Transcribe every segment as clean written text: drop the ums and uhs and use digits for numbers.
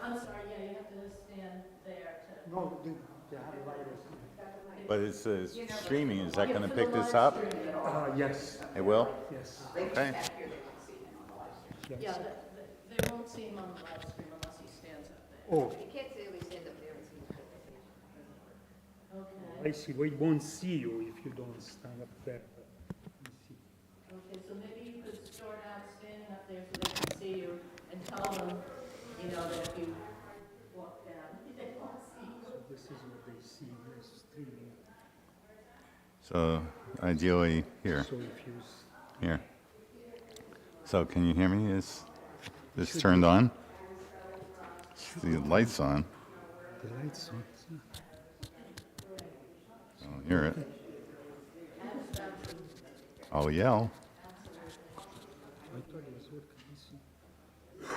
I'm sorry, yeah, you have to stand there to. No, they have virus. But it's streaming, is that gonna pick this up? Yes, It will? yes, Okay. yes. Yeah, they won't see him on the live stream unless he stands up there. Oh, You can't really stand up there and see the Okay, I see. We won't see you if you don't stand up there. I see. okay, so maybe you could start out standing up there so they can see you and tell them, you know, that if you walk down, they won't see you. So this is what they see in the streaming. So ideally, here, So if you, here. So can you hear me? Is this turned on? The light's on. the lights on. I don't hear it. I'll yell. I thought it was working. I see.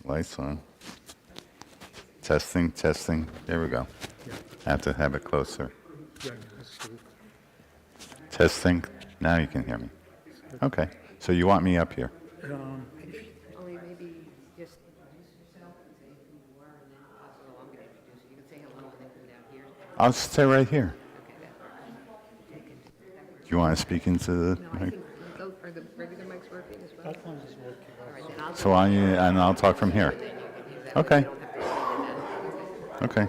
Lights on. Testing, testing. There we go. Yeah, Have to have it closer. yeah, so Testing. Now you can hear me. Okay. So you want me up here? Only maybe just introduce yourself and say who you are, and then also I'm going to introduce you. You can say hello and then come down here. I'll stay right here. Okay, that works. Do you want to speak into the No, I mic? think, are the regular mics working as well? that one is working. All right, then I'll So and I'll talk from here. then you can use that. Okay. You don't have to stand in that. Okay.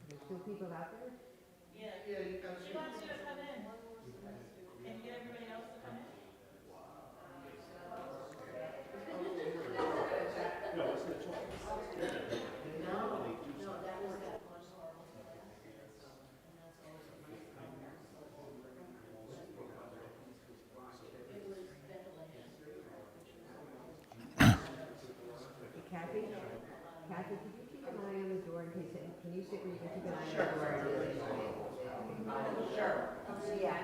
There's still people out there? Kathy? Kathy, could you keep an eye on the door in case, can you sit where you can keep an eye on the door? Sure. Yeah.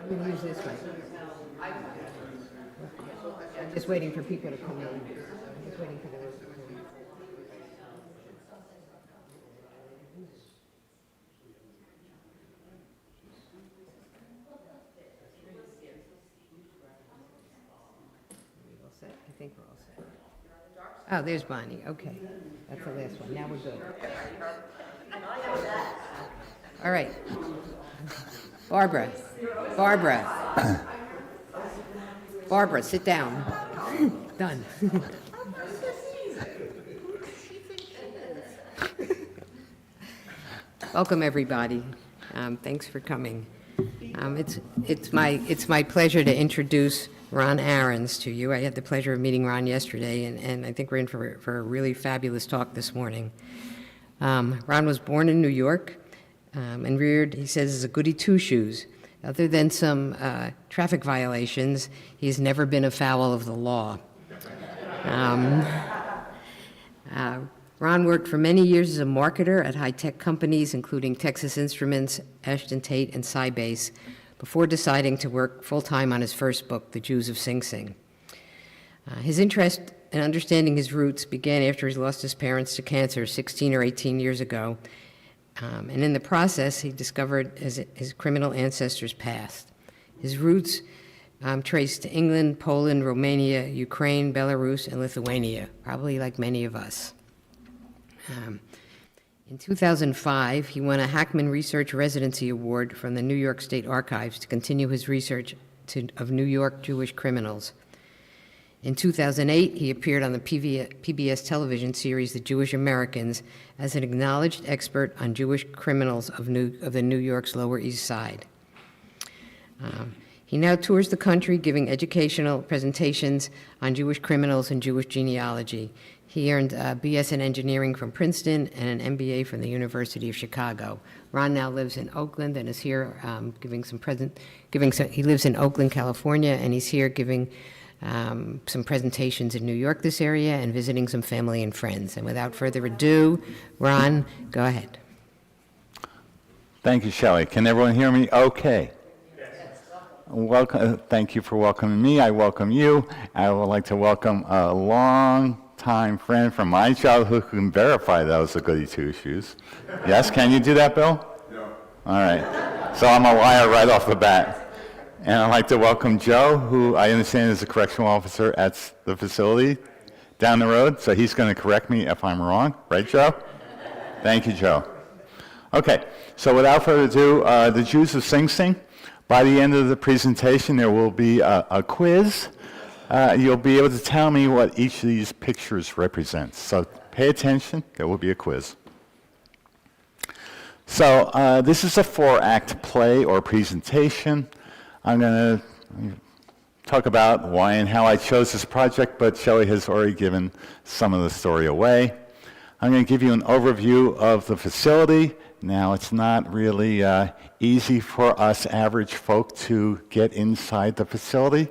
I'm going to use this one. I'm just waiting for people to come in. Just waiting for the. We all set? I think we're all set. Oh, there's Bonnie. Okay. That's the last one. Now we're good. All right. Barbara. Barbara, sit down. Done. Welcome, everybody. Thanks for coming. It's my pleasure to introduce Ron Ahrens to you. I had the pleasure of meeting Ron yesterday, and I think we're in for a really fabulous talk this morning. Ron was born in New York and reared, he says, as a goody two-shoes. Other than some traffic violations, he's never been afoul of the law. Ron worked for many years as a marketer at high-tech companies, including Texas Instruments, Ashton Tate, and Sybase, before deciding to work full-time on his first book, The Jews of Sing Sing. His interest in understanding his roots began after he lost his parents to cancer 16 or 18 years ago, And in the process, he discovered his criminal ancestors' past. His roots traced to England, Poland, Romania, Ukraine, Belarus, and Lithuania, probably like many of us. In 2005, he won a Hackman Research Residency Award from the New York State Archives to continue his research of New York Jewish criminals. In 2008, he appeared on the PBS television series The Jewish Americans as an acknowledged expert on Jewish criminals of the New York's Lower East Side. He now tours the country giving educational presentations on Jewish criminals and Jewish genealogy. He earned a BS in engineering from Princeton and an MBA from the University of Chicago. Ron now lives in Oakland and is here he lives in Oakland, California, and he's here giving some presentations in New York, this area, and visiting some family and friends. And without further ado, Ron, go ahead. Thank you, Shelley. Can everyone hear me okay? Welcome. Thank you for welcoming me. I welcome you. I would like to welcome a long-time friend from my childhood who can verify that was a goody two-shoes. Yes, can you do that, Bill? No. All right. So I'm a liar right off the bat. And I'd like to welcome Joe, who I understand is a correctional officer at the facility down the road. So he's going to correct me if I'm wrong. Right, Joe? Thank you, Joe. Okay. So without further ado, the Jews of Sing Sing. By the end of the presentation, there will be a quiz. You'll be able to tell me what each of these pictures represents. So pay attention. There will be a quiz. So this is a 4-act play or presentation. I'm going to talk about why and how I chose this project, but Shelley has already given some of the story away. I'm going to give you an overview of the facility. Now, it's not really easy for us average folk to get inside the facility,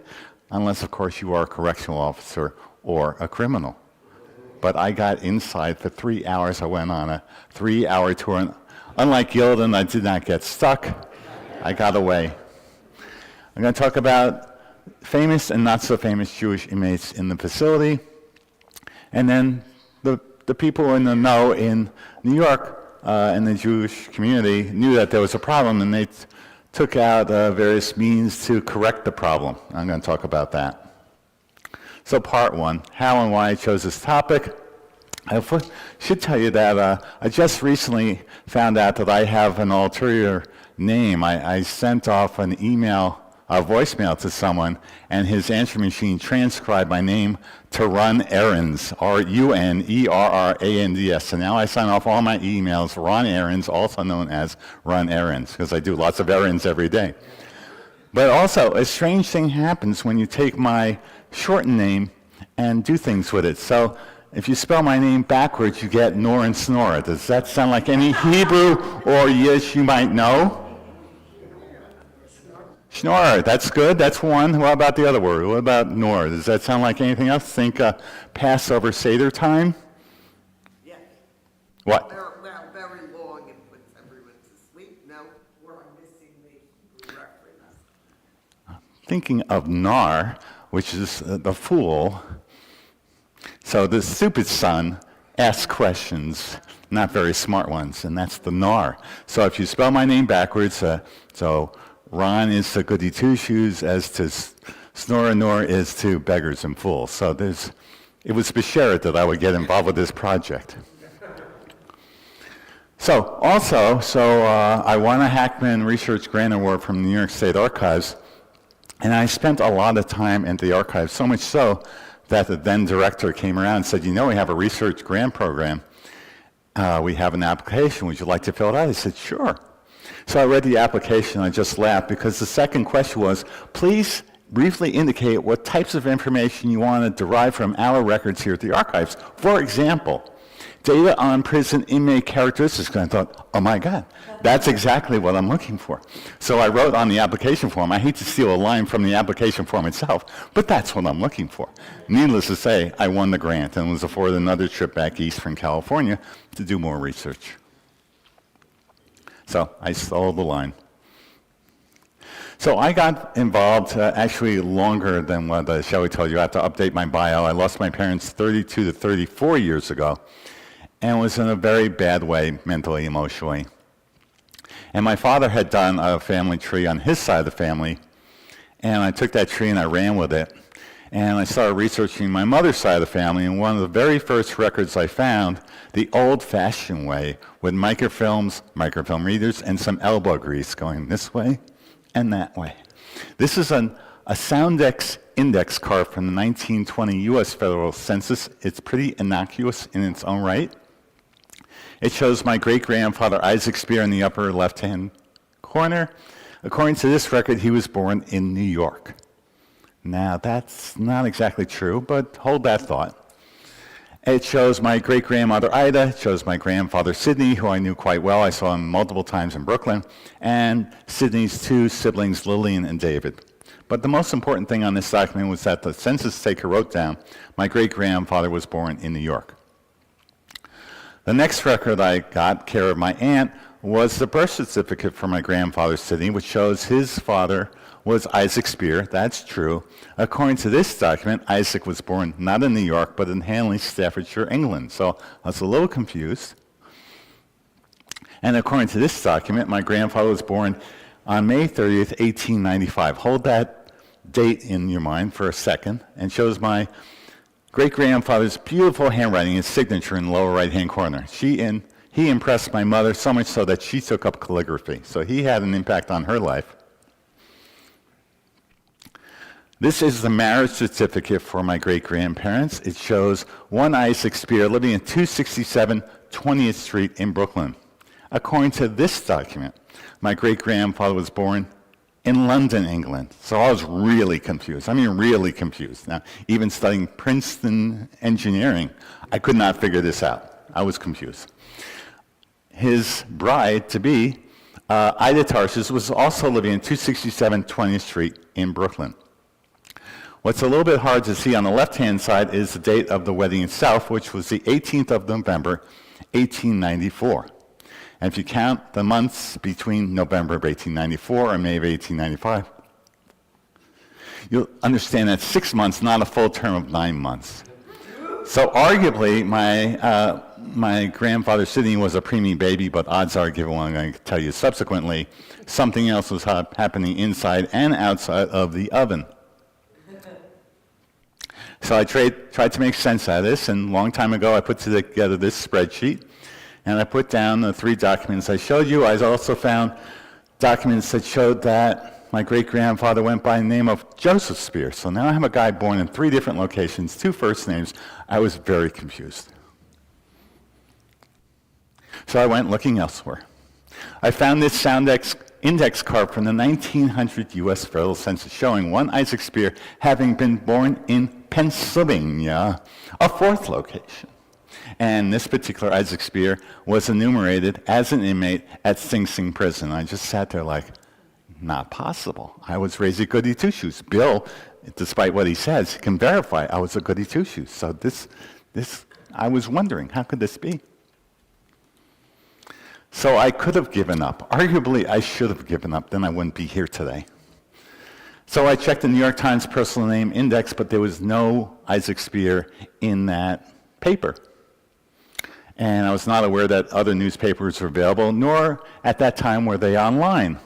unless, of course, you are a correctional officer or a criminal. But I got inside for 3 hours. I went on a 3-hour tour. And unlike Gildan, I did not get stuck. I got away. I'm going to talk about famous and not so famous Jewish inmates in the facility. And then the people in the know in New York and the Jewish community knew that there was a problem, and they took out various means to correct the problem. I'm going to talk about that. So part 1, how and why I chose this topic. I should tell you that I just recently found out that I have an ulterior name. I sent off an email, a voicemail to someone, and his answer machine transcribed my name to Run Errands, Runerrands. And now I sign off all my emails, Ron Errands, also known as Run Errands, because I do lots of errands every day. But also, a strange thing happens when you take my shortened name and do things with it. So if you spell my name backwards, you get Nor and Snora. Does that sound like any Hebrew or Yiddish you might know? Schnorr, that's good. That's one. What about the other word? What about Nor? Does that sound like anything else? Think Passover Seder time? Yes. What? Very long and puts everyone to sleep. No, we're missing the reference. Thinking of Nar, which is the fool. So the stupid son asks questions, not very smart ones, and that's the Nar. So if you spell my name backwards, so Ron is to goody two-shoes, as to Snora Nor is to beggars and fools. So it was besheret that I would get involved with this project. So I won a Hackman Research Grant Award from the New York State Archives, and I spent a lot of time at the archives, so much so that the then director came around and said, we have a research grant program. We have an application. Would you like to fill it out? I said, sure. So I read the application, I just laughed, because the second question was, please briefly indicate what types of information you want to derive from our records here at the archives. For example, data on prison inmate characteristics. And I thought, oh my God, that's exactly what I'm looking for. So I wrote on the application form, I hate to steal a line from the application form itself, but that's what I'm looking for. Needless to say, I won the grant and was afforded another trip back east from California to do more research. So I stole the line. So I got involved actually longer than what Shelley told you. I have to update my bio. I lost my parents 32 to 34 years ago and was in a very bad way mentally, emotionally. And my father had done a family tree on his side of the family, and I took that tree and I ran with it. And I started researching my mother's side of the family, and one of the very first records I found, the old-fashioned way, with microfilms, microfilm readers, and some elbow grease going this way and that way. This is a Soundex index card from the 1920 U.S. Federal Census. It's pretty innocuous in its own right. It shows my great-grandfather Isaac Spear in the upper left-hand corner. According to this record, he was born in New York. Now, that's not exactly true, but hold that thought. It shows my great-grandmother Ida, it shows my grandfather Sidney, who I knew quite well. I saw him multiple times in Brooklyn, and Sidney's two siblings, Lillian and David. But the most important thing on this document was that the census taker wrote down my great-grandfather was born in New York. The next record I got, care of my aunt, was the birth certificate for my grandfather Sidney, which shows his father was Isaac Spear. That's true. According to this document, Isaac was born not in New York, but in Hanley, Staffordshire, England. So I was a little confused. And according to this document, my grandfather was born on May 30th, 1895. Hold that date in your mind for a second, and shows my great-grandfather's beautiful handwriting, his signature in the lower right-hand corner. He impressed my mother so much so that she took up calligraphy. So he had an impact on her life. This is the marriage certificate for my great-grandparents. It shows one Isaac Spear living at 267 20th Street in Brooklyn. According to this document, my great-grandfather was born in London, England. So I was really confused. I mean, really confused. Now, even studying Princeton engineering, I could not figure this out. I was confused. His bride-to-be, Ida Tarshis, was also living in 267 20th Street in Brooklyn. What's a little bit hard to see on the left-hand side is the date of the wedding itself, which was the 18th of November, 1894. And if you count the months between November of 1894 and May of 1895, you'll understand that 6 months, not a full term of 9 months. So arguably, my grandfather Sidney was a preemie baby, but odds are, given what I'm going to tell you subsequently, something else was happening inside and outside of the oven. So I tried to make sense out of this, and a long time ago I put together this spreadsheet, and I put down the 3 documents I showed you. I also found documents that showed that my great-grandfather went by the name of Joseph Spear. So now I have a guy born in 3 different locations, 2 first names. I was very confused. So I went looking elsewhere. I found this Soundex index card from the 1900 U.S. Federal Census showing one Isaac Spear having been born in Pennsylvania, a 4th location. And this particular Isaac Spear was enumerated as an inmate at Sing Sing prison. I just sat there like, not possible. I was raised a goody two-shoes. Bill, despite what he says, can verify I was a goody two-shoes. So this, I was wondering, how could this be? So I could have given up. Arguably, I should have given up. Then I wouldn't be here today. So I checked the New York Times personal name index, but there was no Isaac Spear in that paper. And I was not aware that other newspapers were available, nor at that time were they online.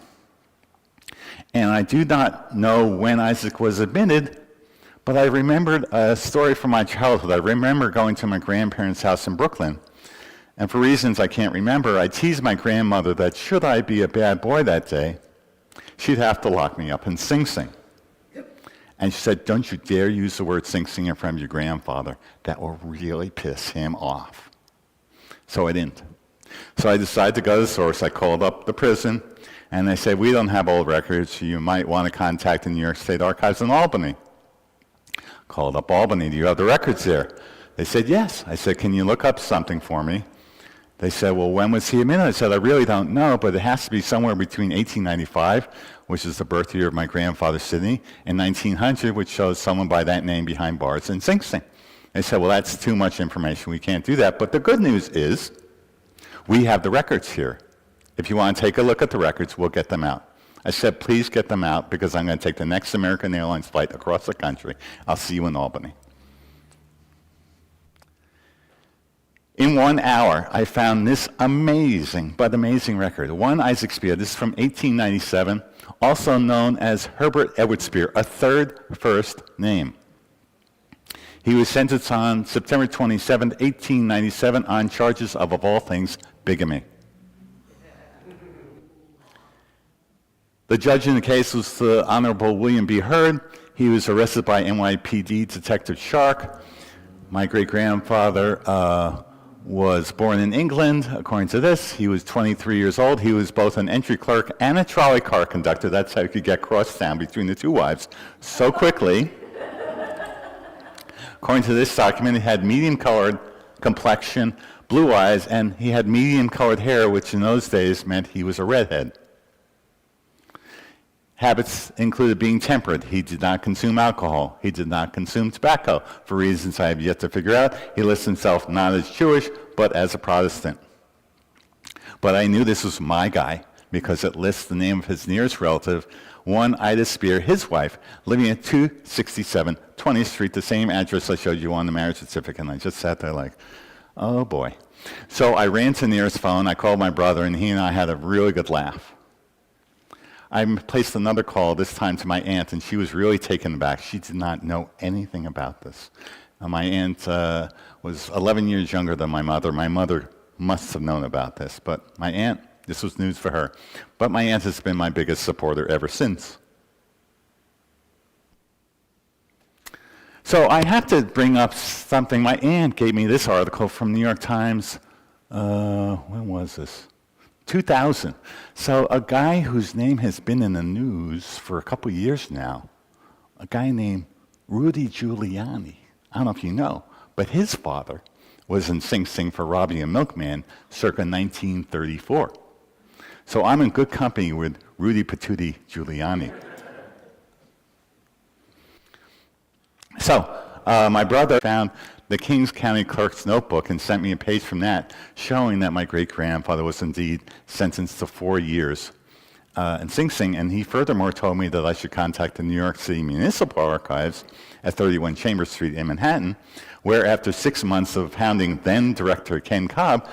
And I do not know when Isaac was admitted, but I remembered a story from my childhood. I remember going to my grandparents' house in Brooklyn. And for reasons I can't remember, I teased my grandmother that should I be a bad boy that day, she'd have to lock me up in Sing Sing. And she said, don't you dare use the word Sing Sing in front of your grandfather. That will really piss him off. So I didn't. So I decided to go to the source. I called up the prison, and they said, we don't have old records. You might want to contact the New York State Archives in Albany. Called up Albany. Do you have the records there? They said, yes. I said, can you look up something for me? They said, well, when was he admitted? I said, I really don't know, but it has to be somewhere between 1895, which is the birth year of my grandfather Sidney, and 1900, which shows someone by that name behind bars in Sing Sing. They said, well, that's too much information. We can't do that. But the good news is we have the records here. If you want to take a look at the records, we'll get them out. I said, please get them out because I'm going to take the next American Airlines flight across the country. I'll see you in Albany. In 1 hour, I found this amazing record. One Isaac Spear, this is from 1897, also known as Herbert Edward Spear, a third first name. He was sentenced on September 27, 1897, on charges of all things, bigamy. The judge in the case was the Honorable William B. Hurd. He was arrested by NYPD Detective Shark. My great-grandfather was born in England, according to this. He was 23 years old. He was both an entry clerk and a trolley car conductor. That's how he could get crossed down between the two wives so quickly. According to this document, he had medium-colored complexion, blue eyes, and he had medium-colored hair, which in those days meant he was a redhead. Habits included being temperate. He did not consume alcohol. He did not consume tobacco, for reasons I have yet to figure out. He lists himself not as Jewish, but as a Protestant. But I knew this was my guy because it lists the name of his nearest relative, one Ida Spear, his wife, living at 267 20th Street, the same address I showed you on the marriage certificate. And I just sat there like, oh boy. So I ran to the nearest phone. I called my brother, and he and I had a really good laugh. I placed another call, this time to my aunt, and she was really taken aback. She did not know anything about this. My aunt was 11 years younger than my mother. My mother must have known about this, but my aunt, this was news for her. But my aunt has been my biggest supporter ever since. So I have to bring up something. My aunt gave me this article from New York Times. When was this? 2000. So a guy whose name has been in the news for a couple years now, a guy named Rudy Giuliani. I don't know if you know, but his father was in Sing Sing for Robbie and Milkman circa 1934. So I'm in good company with Rudy Patootie Giuliani. So my brother found the Kings County Clerk's notebook and sent me a page from that showing that my great-grandfather was indeed sentenced to 4 years in Sing Sing, and he furthermore told me that I should contact the New York City Municipal Archives at 31 Chambers Street in Manhattan, where after 6 months of hounding then-director Ken Cobb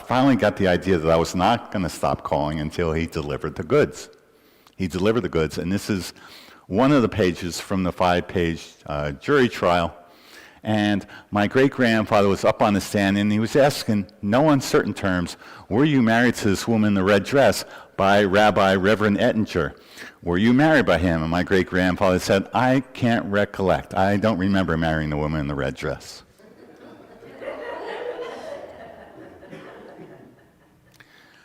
finally got the idea that I was not going to stop calling until he delivered the goods. He delivered the goods, and this is one of the pages from the 5-page jury trial. And my great-grandfather was up on the stand, and he was asking, no uncertain terms, were you married to this woman in the red dress by Rabbi Reverend Ettinger? Were you married by him? And my great-grandfather said, I can't recollect. I don't remember marrying the woman in the red dress.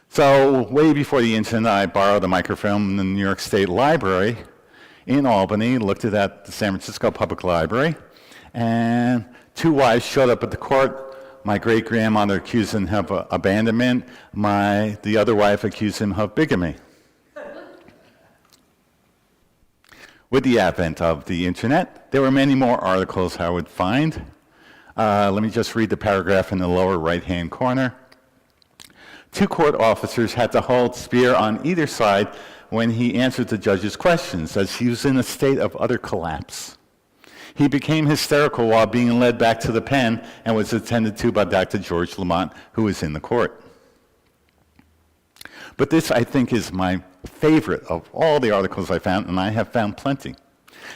So way before the internet, I borrowed a microfilm from the New York State Library in Albany, looked at that at the San Francisco Public Library, and 2 wives showed up at the court. My great-grandmother accused him of abandonment. The other wife accused him of bigamy. With the advent of the internet, there were many more articles I would find. Let me just read the paragraph in the lower right-hand corner. 2 court officers had to hold Spear on either side when he answered the judge's questions, as he was in a state of utter collapse. He became hysterical while being led back to the pen and was attended to by Dr. George Lamont, who was in the court. But this, I think, is my favorite of all the articles I found, and I have found plenty.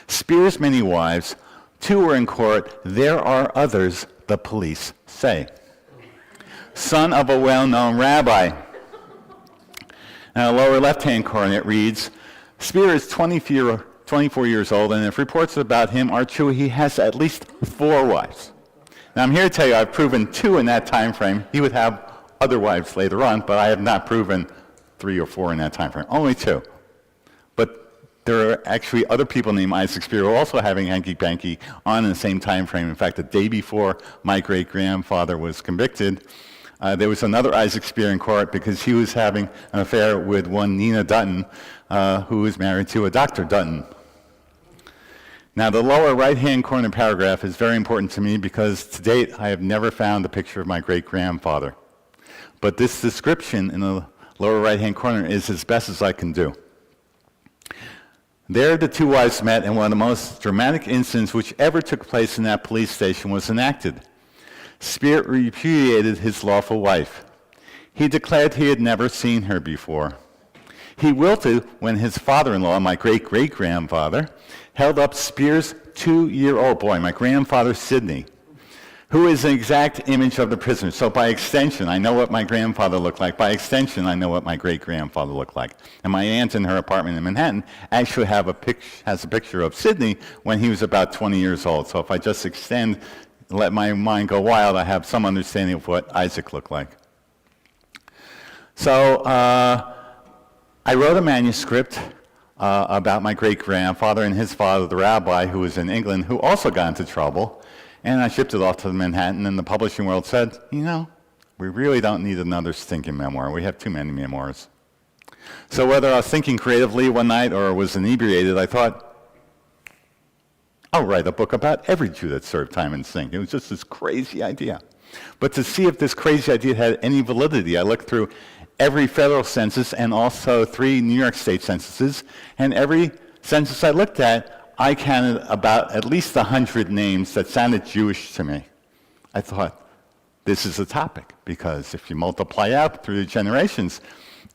Spear's many wives, 2 were in court. There are others, the police say. Son of a well-known rabbi. Now, lower left-hand corner, it reads, Spear is 24 years old, and if reports about him are true, he has at least 4 wives. Now, I'm here to tell you I've proven 2 in that time frame. He would have other wives later on, but I have not proven 3 or 4 in that time frame. Only 2. But there are actually other people named Isaac Spear who are also having hanky-panky on in the same time frame. In fact, the day before my great-grandfather was convicted, there was another Isaac Spear in court because he was having an affair with one Nina Dutton, who was married to a Dr. Dutton. Now, the lower right-hand corner paragraph is very important to me because to date I have never found a picture of my great-grandfather. But this description in the lower right-hand corner is as best as I can do. There the 2 wives met, and one of the most dramatic incidents which ever took place in that police station was enacted. Spear repudiated his lawful wife. He declared he had never seen her before. He wilted when his father-in-law, my great-great-grandfather, held up Spear's 2-year-old boy, my grandfather Sidney, who is an exact image of the prisoner. So by extension, I know what my grandfather looked like. By extension, I know what my great-grandfather looked like. And my aunt in her apartment in Manhattan actually has a picture of Sidney when he was about 20 years old. So if I just let my mind go wild, I have some understanding of what Isaac looked like. So I wrote a manuscript about my great-grandfather and his father, the rabbi, who was in England, who also got into trouble. And I shipped it off to Manhattan, and the publishing world said, we really don't need another stinking memoir. We have too many memoirs. So whether I was thinking creatively one night or was inebriated, I thought, I'll write a book about every Jew that served time in Sing. It was just this crazy idea. But to see if this crazy idea had any validity, I looked through every federal census and also 3 New York State censuses, and every census I looked at, I counted about at least 100 names that sounded Jewish to me. I thought, this is a topic, because if you multiply out through the generations,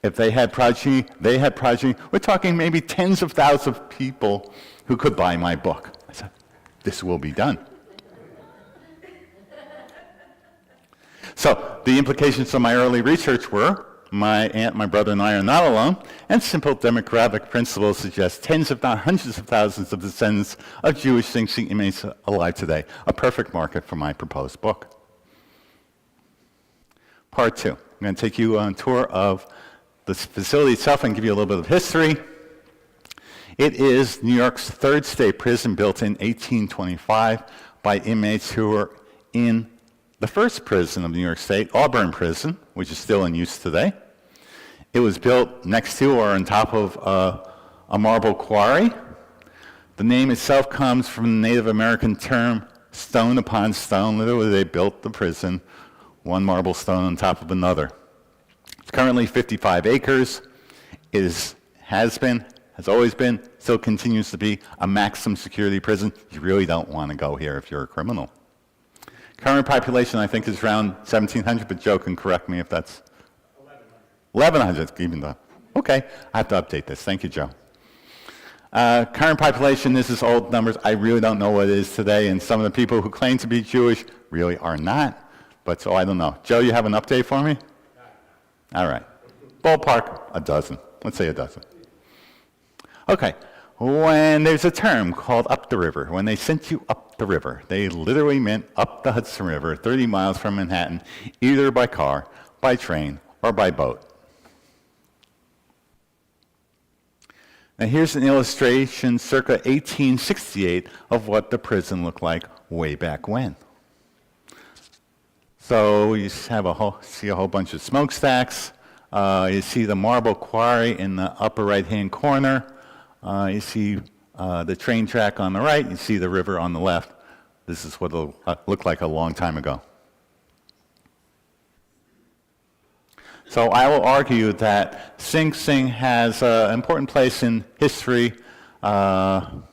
if they had progeny, we're talking maybe tens of thousands of people who could buy my book. I said, this will be done. So the implications of my early research were, my aunt, my brother, and I are not alone, and simple demographic principles suggest tens if not hundreds of thousands of descendants of Jewish Sing Sing inmates alive today, a perfect market for my proposed book. Part 2. I'm going to take you on a tour of the facility itself and give you a little bit of history. It is New York's 3rd state prison, built in 1825 by inmates who were in the first prison of New York State, Auburn Prison, which is still in use today. It was built next to or on top of a marble quarry. The name itself comes from the Native American term stone upon stone. Literally, they built the prison, one marble stone on top of another. It's currently 55 acres. It has always been, still continues to be a maximum security prison. You really don't want to go here if you're a criminal. Current population, I think, is around 1,700, but Joe can correct me if that's 1,100, even though. Okay, I have to update this. Thank you, Joe. Current population, this is old numbers. I really don't know what it is today, and some of the people who claim to be Jewish really are not. But so I don't know. Joe, you have an update for me? All right. Ballpark, a dozen. Let's say a dozen. Okay. When there's a term called up the river, when they sent you up the river, they literally meant up the Hudson River, 30 miles from Manhattan, either by car, by train, or by boat. Now here's an illustration circa 1868 of what the prison looked like way back when. So you see a whole bunch of smokestacks. You see the marble quarry in the upper right-hand corner. You see the train track on the right. You see the river on the left. This is what it'll look like a long time ago. So I will argue that Sing Sing has an important place in history for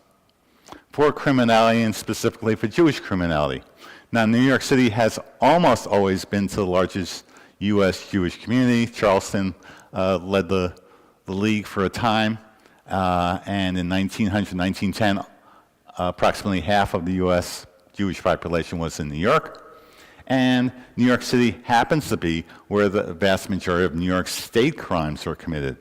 criminality, and specifically for Jewish criminality. Now, New York City has almost always been to the largest U.S. Jewish community. Charleston led the league for a time. And in 1900, 1910, approximately half of the U.S. Jewish population was in New York. And New York City happens to be where the vast majority of New York State crimes were committed.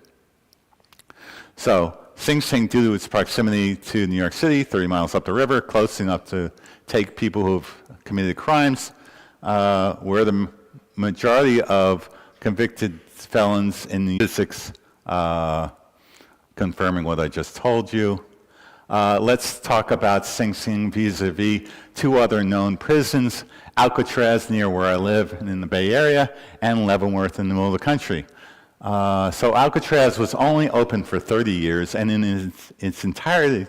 So Sing Sing, due to its proximity to New York City, 30 miles up the river, close enough to take people who've committed crimes, where the majority of convicted felons in the statistics, confirming what I just told you. Let's talk about Sing Sing vis-a-vis 2 other known prisons, Alcatraz near where I live in the Bay Area, and Leavenworth in the middle of the country. So Alcatraz was only open for 30 years, and in its entirety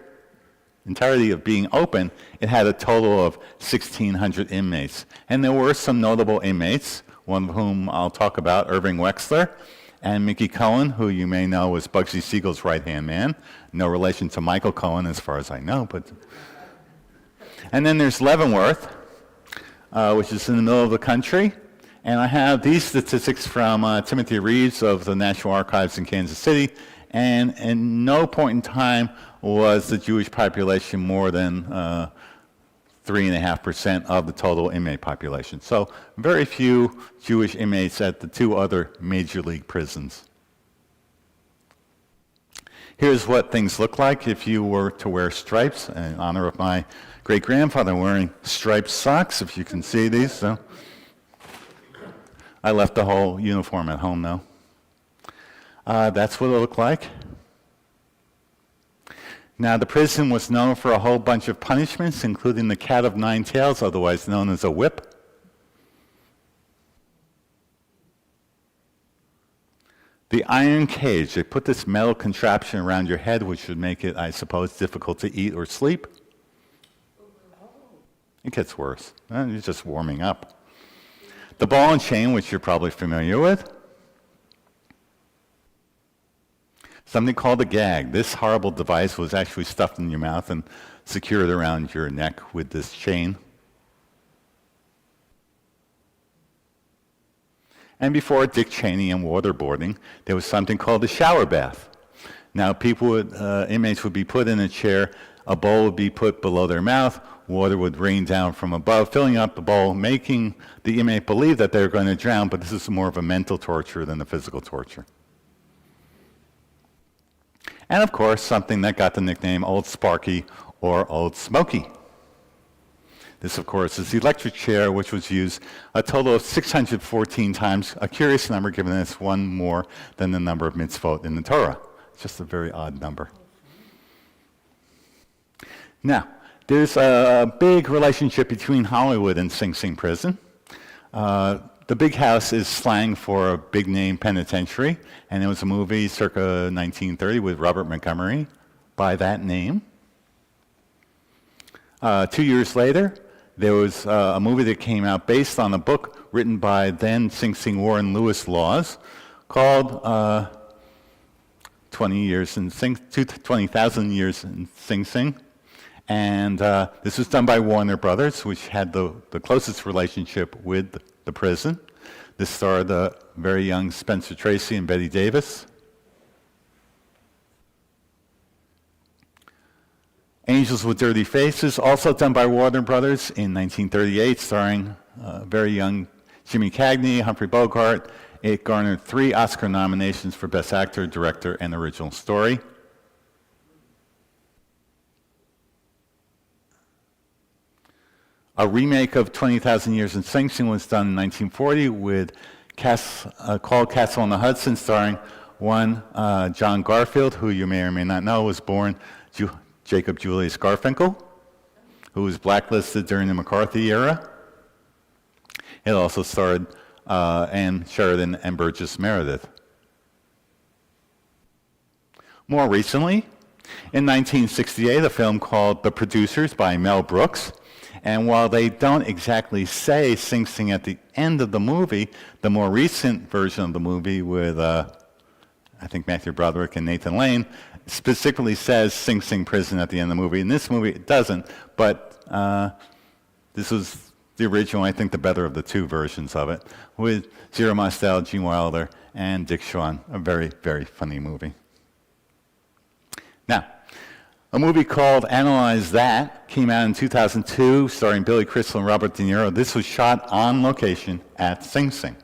of being open, it had a total of 1,600 inmates. And there were some notable inmates, one of whom I'll talk about, Irving Wexler, and Mickey Cohen, who you may know was Bugsy Siegel's right-hand man. No relation to Michael Cohen, as far as I know. And then there's Leavenworth. which is in the middle of the country. And I have these statistics from Timothy Reeves of the National Archives in Kansas City. And in no point in time was the Jewish population more than 3.5% of the total inmate population. So very few Jewish inmates at the two other major league prisons. Here's what things look like if you were to wear stripes. In honor of my great-grandfather, I'm wearing striped socks, if you can see these. So I left the whole uniform at home, though. That's what it looked like. Now, the prison was known for a whole bunch of punishments, including the cat of nine tails, otherwise known as a whip. The iron cage, they put this metal contraption around your head, which would make it, I suppose, difficult to eat or sleep. It gets worse. You're just warming up. The ball and chain, which you're probably familiar with. Something called a gag. This horrible device was actually stuffed in your mouth and secured around your neck with this chain. And before Dick Cheney and waterboarding, there was something called a shower bath. Now, inmates would be put in a chair, a bowl would be put below their mouth, water would rain down from above, filling up the bowl, making the inmate believe that they're going to drown, but this is more of a mental torture than a physical torture. And of course, something that got the nickname Old Sparky or Old Smoky. This, of course, is the electric chair, which was used a total of 614 times, a curious number given that it's one more than the number of mitzvot in the Torah. It's just a very odd number. Now, there's a big relationship between Hollywood and Sing Sing Prison. The Big House is slang for a big-name penitentiary, and there was a movie circa 1930 with Robert Montgomery by that name. 2 years later, there was a movie that came out based on a book written by then Sing Sing Warren Lewis Laws called 20,000 Years in Sing Sing. And this was done by Warner Brothers, which had the closest relationship with the prison. This starred the very young Spencer Tracy and Betty Davis. Angels with Dirty Faces, also done by Warner Brothers in 1938, starring very young Jimmy Cagney, Humphrey Bogart. It garnered 3 Oscar nominations for Best Actor, Director, and Original Story. A remake of 20,000 Years in Sing Sing was done in 1940 with called Castle on the Hudson, starring one John Garfield, who you may or may not know was born Jacob Julius Garfinkel, who was blacklisted during the McCarthy era. It also starred Ann Sheridan and Burgess Meredith. More recently, in 1968, a film called The Producers by Mel Brooks. And while they don't exactly say Sing Sing at the end of the movie, the more recent version of the movie with, I think, Matthew Broderick and Nathan Lane specifically says Sing Sing Prison at the end of the movie. In this movie, it doesn't, but this was the original, I think the better of the 2 versions of it, with Zero Mostel, Gene Wilder, and Dick Shawn. A very, very funny movie. Now, a movie called Analyze That came out in 2002, starring Billy Crystal and Robert De Niro. This was shot on location at Sing Sing.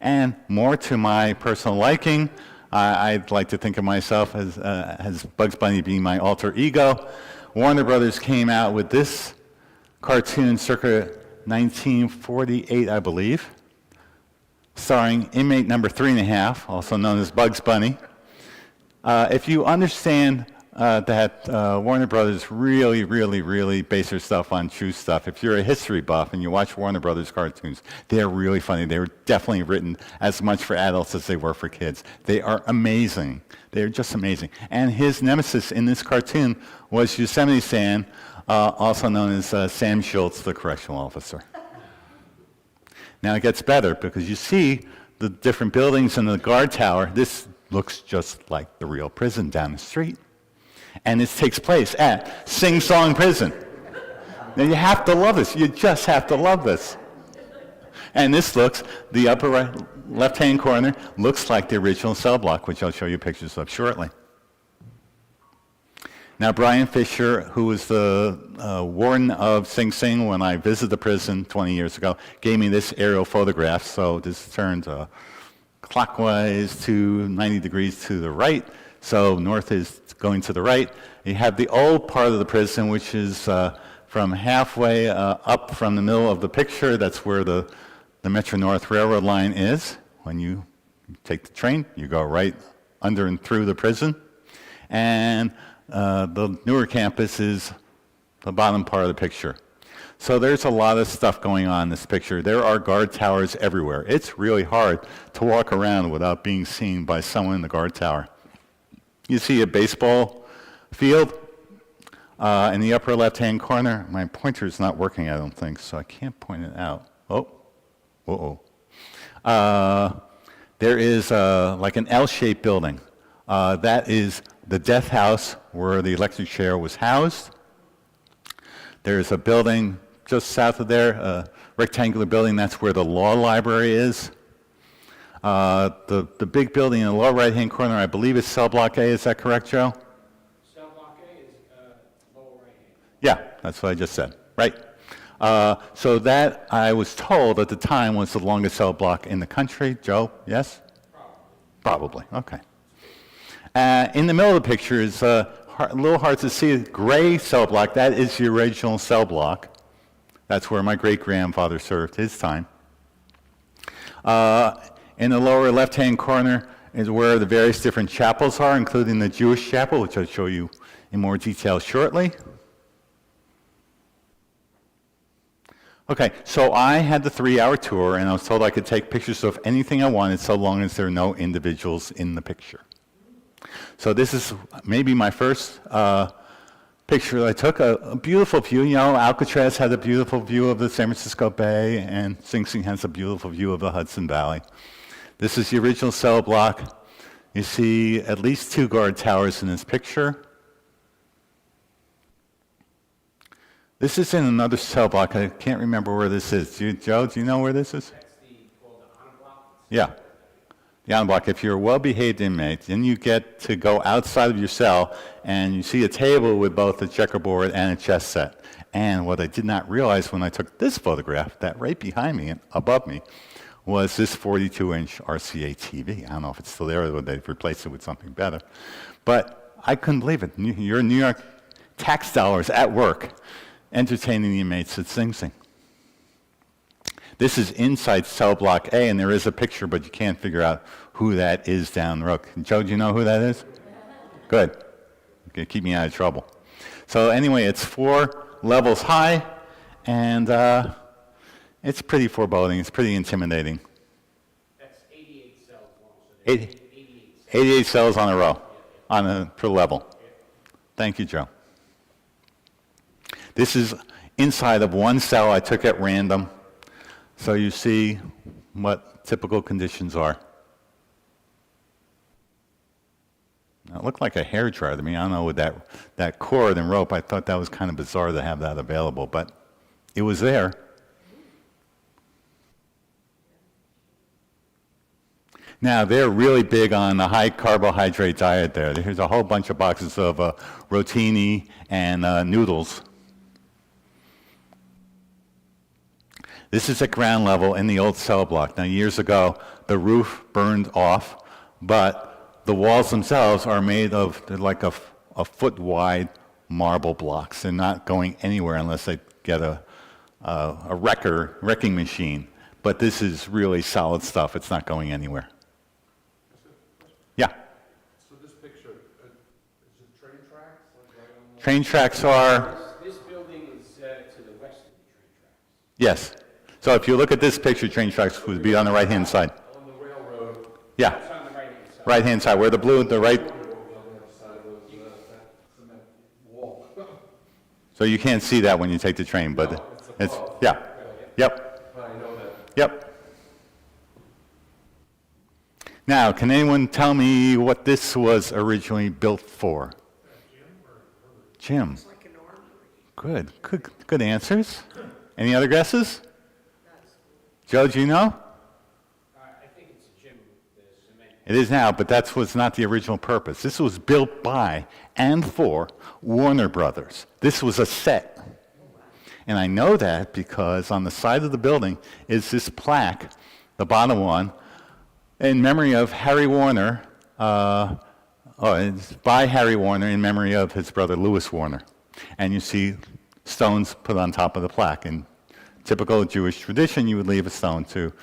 And more to my personal liking, I'd like to think of myself as Bugs Bunny being my alter ego. Warner Brothers came out with this cartoon circa 1948, I believe, starring inmate number 3.5, also known as Bugs Bunny. If you understand that Warner Brothers really base their stuff on true stuff, if you're a history buff and you watch Warner Brothers cartoons, they're really funny. They were definitely written as much for adults as they were for kids. They are amazing. They're just amazing. And his nemesis in this cartoon was Yosemite Sam, also known as Sam Schultz, the correctional officer. Now it gets better because you see the different buildings and the guard tower. This looks just like the real prison down the street. And this takes place at Sing Song Prison. Now you have to love this. You just have to love this. And this looks, the upper right, left-hand corner, looks like the original cell block, which I'll show you pictures of shortly. Now, Brian Fisher, who was the warden of Sing Sing when I visited the prison 20 years ago, gave me this aerial photograph. So this turned clockwise to 90 degrees to the right. So north is going to the right. You have the old part of the prison, which is from halfway up from the middle of the picture. That's where the Metro-North Railroad line is. When you take the train, you go right under and through the prison. And the newer campus is the bottom part of the picture. So there's a lot of stuff going on in this picture. There are guard towers everywhere. It's really hard to walk around without being seen by someone in the guard tower. You see a baseball field in the upper left-hand corner. My pointer is not working, I don't think, so I can't point it out. There is like an L-shaped building. That is the death house where the electric chair was housed. There's a building just south of there, a rectangular building. That's where the law library is. The big building in the lower right-hand corner, I believe, is cell block A. Is that correct, Joe? Cell block A is lower right-hand. Yeah, that's what I just said. Right. So that, I was told at the time, was the longest cell block in the country. Joe, yes? Probably. Okay. In the middle of the picture is a little hard to see, a gray cell block. That is the original cell block. That's where my great-grandfather served his time. In the lower left-hand corner is where the various different chapels are, including the Jewish chapel, which I'll show you in more detail shortly. Okay, so I had the 3-hour tour, and I was told I could take pictures of anything I wanted so long as there are no individuals in the picture. So this is maybe my first picture that I took, a beautiful view. You know, Alcatraz had a beautiful view of the San Francisco Bay, and Sing Sing has a beautiful view of the Hudson Valley. This is the original cell block. You see at least 2 guard towers in this picture. This is in another cell block. I can't remember where this is. Joe, do you know where this is? That's called the honor block. Yeah. The honor block. If you're a well-behaved inmate, then you get to go outside of your cell, and you see a table with both a checkerboard and a chess set. And what I did not realize when I took this photograph, that right behind me and above me, was this 42-inch RCA TV. I don't know if it's still there or they've replaced it with something better. But I couldn't believe it. Your New York tax dollars at work entertaining the inmates at Sing Sing. This is inside cell block A, and there is a picture, but you can't figure out who that is down the road. Joe, do you know who that is? Good. Okay, keep me out of trouble. So anyway, it's 4 levels high, and it's pretty foreboding. It's pretty intimidating. That's 88 cells long. So 88 cells on a row, per level. Thank you, Joe. This is inside of one cell I took at random, so you see what typical conditions are. Now, it looked like a hairdryer to me. I don't know, with that cord and rope, I thought that was kind of bizarre to have that available, but it was there. Now, they're really big on the high carbohydrate diet there. Here's a whole bunch of boxes of rotini and noodles. This is at ground level in the old cell block. Now, years ago, the roof burned off, but the walls themselves are made of, they're like a foot-wide marble blocks. They're not going anywhere unless they get a wrecking machine. But this is really solid stuff. It's not going anywhere. Yeah. So this picture, is it train tracks? Like right on the... Train tracks are, This building is to the west of the train tracks. yes. So if you look at this picture, train tracks would be on the right-hand side. On the railroad, Yeah, It's on the right-hand side. right-hand side, where the blue, the right, on the other side was that cement wall. so you can't see that when you take the train, but it's, yeah, yep, I know that. yep. Now, can anyone tell me what this was originally built for? Jim. It's like an armory. Good answers. Any other guesses? Joe, do you know? I think it's a gym, the cement. It is now, but that was not the original purpose. This was built by and for Warner Brothers. This was a set. And I know that because on the side of the building is this plaque, the bottom one, in memory of Harry Warner, it's by Harry Warner in memory of his brother Louis Warner. And you see stones put on top of the plaque. In typical Jewish tradition, you would leave a stone to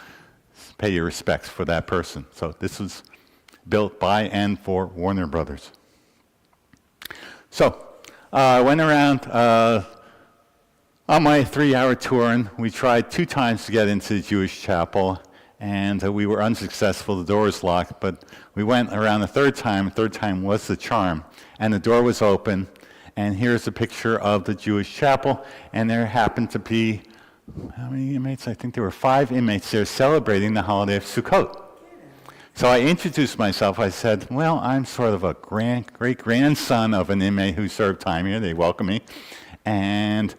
pay your respects for that person. So this was built by and for Warner Brothers. So I went around on my 3-hour tour, and we tried 2 times to get into the Jewish chapel, and we were unsuccessful. The door was locked, but we went around the 3rd time. The 3rd time was the charm, and the door was open, and here's a picture of the Jewish chapel, and there happened to be, how many inmates? I think there were 5 inmates there celebrating the holiday of Sukkot. So I introduced myself. I said, well, I'm sort of a great-grandson of an inmate who served time here. They welcomed me, and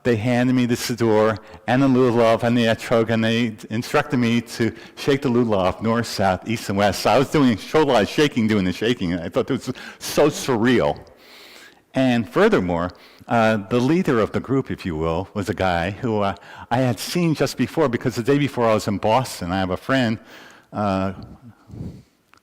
they handed me the siddur and the lulav and the etrog, and they instructed me to shake the lulav north, south, east, and west. So I was doing shoulder shaking, doing the shaking, and I thought it was so surreal. And furthermore, the leader of the group, if you will, was a guy who I had seen just before, because the day before I was in Boston. I have a friend,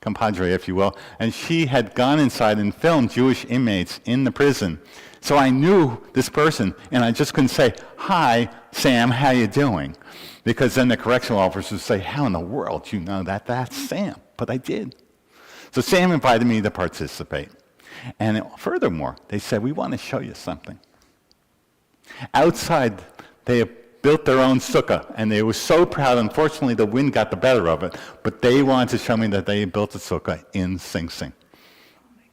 compadre, if you will, and she had gone inside and filmed Jewish inmates in the prison. So I knew this person, and I just couldn't say, hi, Sam, how you doing? Because then the correctional officer would say, how in the world do you know that that's Sam? But I did. So Sam invited me to participate. And furthermore, they said, we want to show you something. Outside, they built their own sukkah, and they were so proud. Unfortunately, the wind got the better of it, but they wanted to show me that they built a sukkah in Sing Sing.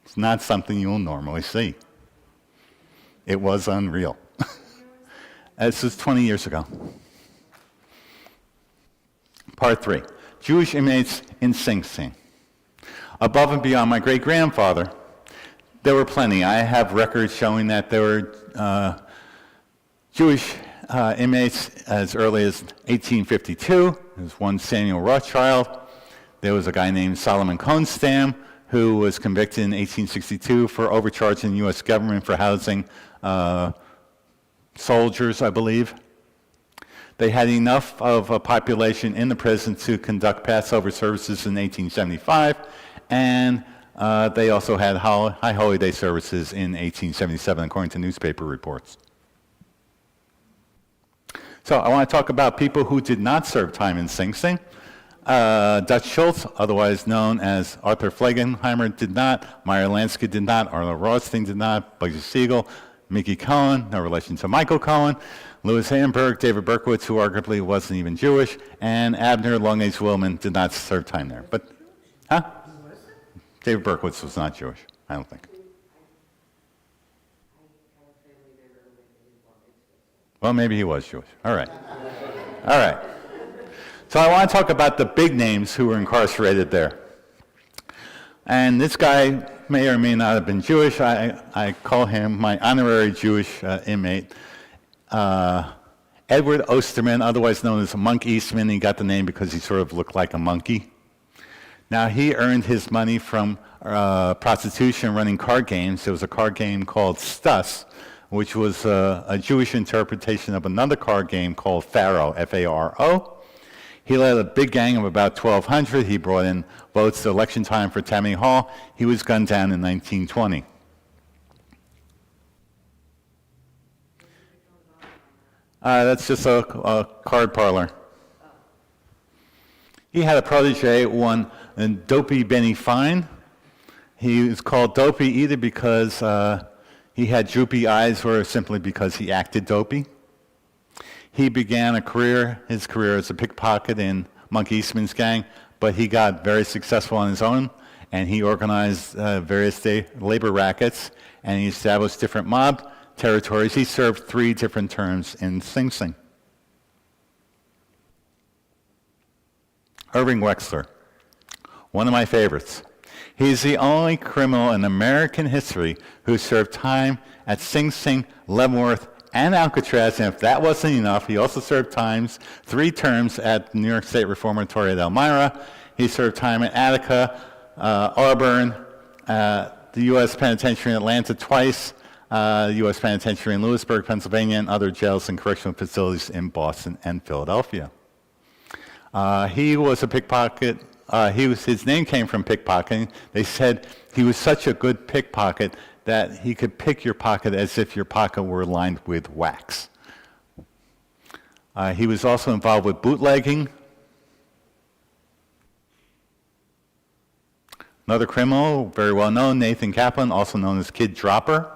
It's not something you'll normally see. It was unreal. This was 20 years ago. Part 3, Jewish inmates in Sing Sing. Above and beyond my great-grandfather, there were plenty. I have records showing that there were Jewish inmates as early as 1852. There was one Samuel Rothschild. There was a guy named Solomon Konstam, who was convicted in 1862 for overcharging the U.S. government for housing soldiers, I believe. They had enough of a population in the prison to conduct Passover services in 1875, and they also had High Holy Day services in 1877, according to newspaper reports. So I want to talk about people who did not serve time in Sing Sing. Dutch Schultz, otherwise known as Arthur Flegenheimer, did not. Meyer Lansky did not. Arlo Rothstein did not. Bugsy Siegel, Mickey Cohen, no relation to Michael Cohen. Louis Hamburg, David Berkowitz, who arguably wasn't even Jewish, and Abner Long-Age Willman did not serve time there. But, David Berkowitz was not Jewish, I don't think. Well, maybe he was Jewish. All right. All right. So I want to talk about the big names who were incarcerated there. And this guy may or may not have been Jewish. I call him my honorary Jewish inmate. Edward Osterman, otherwise known as Monk Eastman. He got the name because he sort of looked like a monkey. Now, he earned his money from prostitution, running card games. There was a card game called Stuss, which was a Jewish interpretation of another card game called Pharaoh, F-A-R-O. He led a big gang of about 1,200. He brought in votes to election time for Tammany Hall. He was gunned down in 1920. That's just a card parlor. He had a protege, one Dopey Benny Fine. He was called Dopey either because he had droopy eyes or simply because he acted dopey. He began his career as a pickpocket in Monk Eastman's gang, but he got very successful on his own, and he organized various labor rackets, and he established different mob territories. He served 3 different terms in Sing Sing. Irving Wexler, one of my favorites. He's the only criminal in American history who served time at Sing Sing, Leavenworth, and Alcatraz, and if that wasn't enough, he also served 3 terms at New York State Reformatory at Elmira. He served time at Attica, Auburn, the U.S. Penitentiary in Atlanta twice, the U.S. Penitentiary in Lewisburg, Pennsylvania, and other jails and correctional facilities in Boston and Philadelphia. He was a pickpocket. His name came from pickpocketing. They said he was such a good pickpocket that he could pick your pocket as if your pocket were lined with wax. He was also involved with bootlegging. Another criminal, very well known, Nathan Kaplan, also known as Kid Dropper,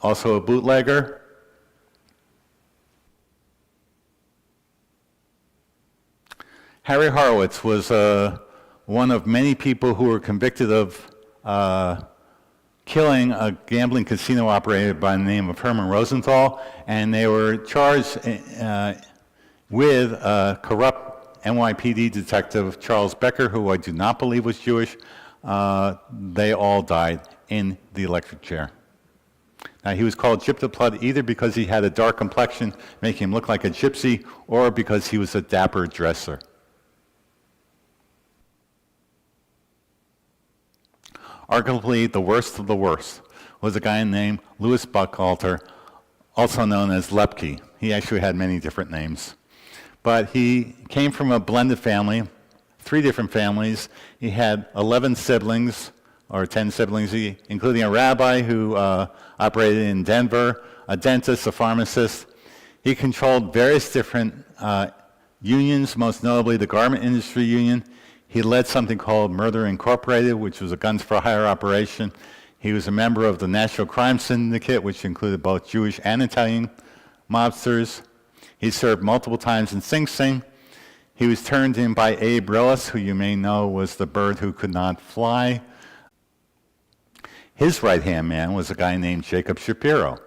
also a bootlegger. Harry Horowitz was one of many people who were convicted of killing a gambling casino operator by the name of Herman Rosenthal, and they were charged with corrupt NYPD detective Charles Becker, who I do not believe was Jewish. They all died in the electric chair. Now, he was called Gyp the Blood either because he had a dark complexion, making him look like a gypsy, or because he was a dapper dresser. Arguably the worst of the worst was a guy named Louis Buchalter, also known as Lepke. He actually had many different names. But he came from a blended family, 3 different families. He had 11 siblings, or 10 siblings, including a rabbi who operated in Denver, a dentist, a pharmacist. He controlled various different unions, most notably the garment industry union. He led something called Murder Incorporated, which was a guns for hire operation. He was a member of the National Crime Syndicate, which included both Jewish and Italian mobsters. He served multiple times in Sing Sing. He was turned in by Abe Rillis, who you may know was the bird who could not fly. His right-hand man was a guy named Jacob Shapiro.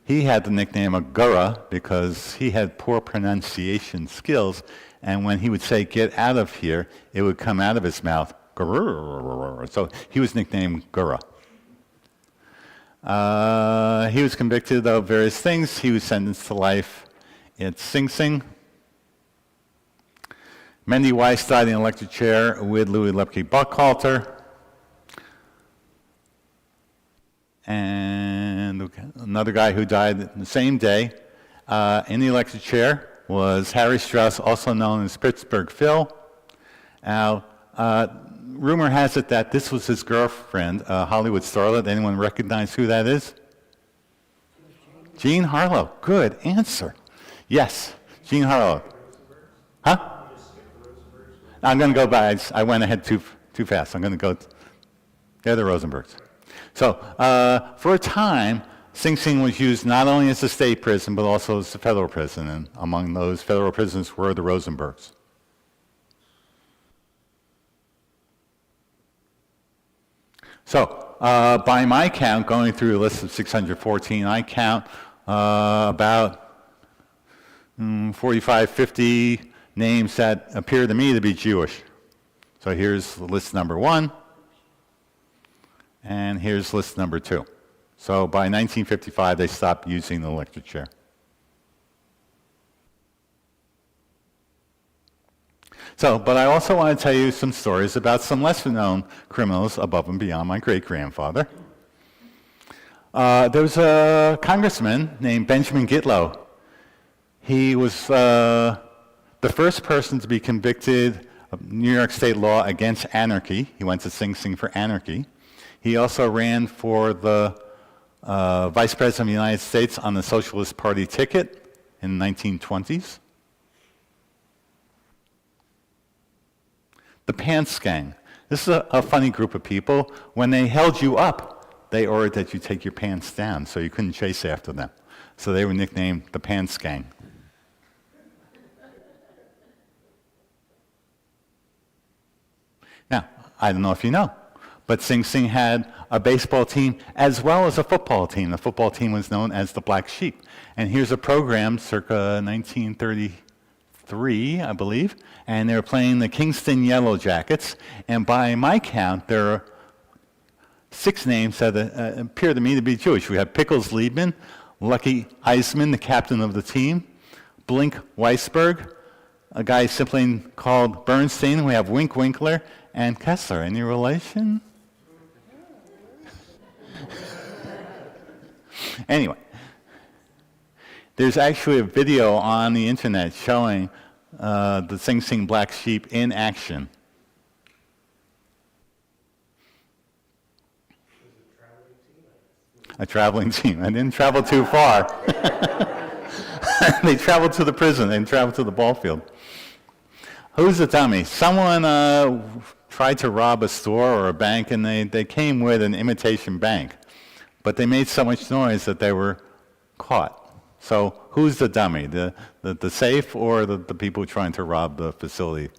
He had the nickname of Gura because he had poor pronunciation skills, and when he would say, "Get out of here," it would come out of his mouth, "Grrr." So he was nicknamed Gura. He was convicted of various things. He was sentenced to life at Sing Sing. Mendy Weiss died in an electric chair with Louis Lepke Buchalter. And another guy who died the same day in the electric chair was Harry Strauss, also known as Pittsburgh Phil. Now, rumor has it that this was his girlfriend, Hollywood starlet. Anyone recognize who that is? Jean Harlow. Good answer. Yes, Jean Harlow. Huh? I'm going to go by. I went ahead too fast. I'm going to go. They're the Rosenbergs. So, for a time, Sing Sing was used not only as a state prison, but also as a federal prison, and among those federal prisons were the Rosenbergs. So, by my count, going through a list of 614, I count about 45, 50 names that appear to me to be Jewish. So here's list number 1, and here's list number 2. So by 1955, they stopped using the electric chair. So, but I also want to tell you some stories about some lesser-known criminals above and beyond my great-grandfather. There was a congressman named Benjamin Gitlow. He was the first person to be convicted of New York state law against anarchy. He went to Sing Sing for anarchy. He also ran for the Vice President of the United States on the Socialist Party ticket in the 1920s. The Pants Gang. This is a funny group of people. When they held you up, they ordered that you take your pants down, so you couldn't chase after them. So they were nicknamed the Pants Gang. Now, I don't know if you know, but Sing Sing had a baseball team as well as a football team. The football team was known as the Black Sheep. And here's a program circa 1933 3, I believe, and they were playing the Kingston Yellow Jackets. And by my count, there are 6 names that appear to me to be Jewish. We have Pickles Liebman, Lucky Eisman, the captain of the team, Blink Weisberg, a guy simply called Bernstein. We have Wink Winkler and Kessler. Any relation? Anyway, there's actually a video on the internet showing the Sing Sing Black Sheep in action. A traveling team. I didn't travel too far. They traveled to the prison. They traveled to the ball field. Who's the dummy? Someone tried to rob a store or a bank, and they came with an imitation bank. But they made so much noise that they were caught. So who's the dummy? The safe or the people trying to rob the facility?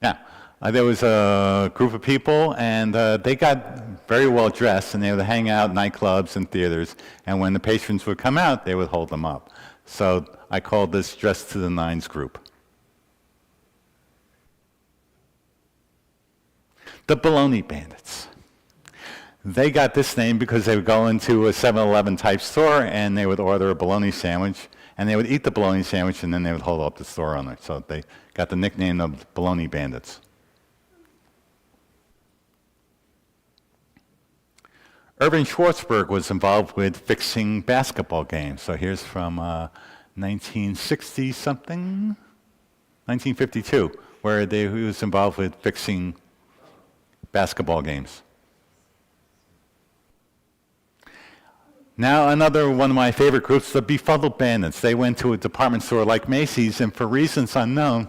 Now, there was a group of people, and they got very well dressed, and they would hang out in nightclubs and theaters, and when the patrons would come out, they would hold them up. So I called this Dressed to the Nines group. The Bologna Bandits. They got this name because they would go into a 7-Eleven type store, and they would order a bologna sandwich, and they would eat the bologna sandwich, and then they would hold up the store owner. So they got the nickname of Bologna Bandits. Irving Schwartzberg was involved with fixing basketball games. So here's from 1960-something, 1952, where he was involved with fixing basketball games. Now another one of my favorite groups, the Befuddled Bandits. They went to a department store like Macy's, and for reasons unknown,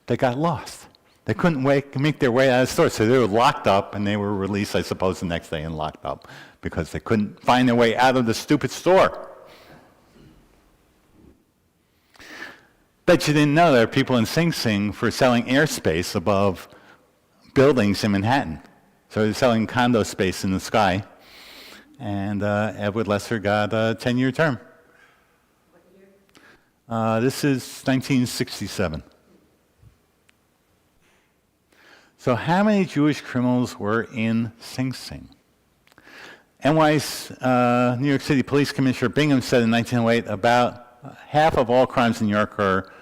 they got lost. They couldn't make their way out of the store, so they were locked up, and they were released, I suppose, the next day and locked up because they couldn't find their way out of the stupid store. Bet you didn't know there are people in Sing Sing for selling airspace above buildings in Manhattan. So they're selling condo space in the sky, and Edward Lesser got a 10-year term. This is 1967. So how many Jewish criminals were in Sing Sing? NY's New York City Police Commissioner Bingham said in 1908 about half of all crimes in New York are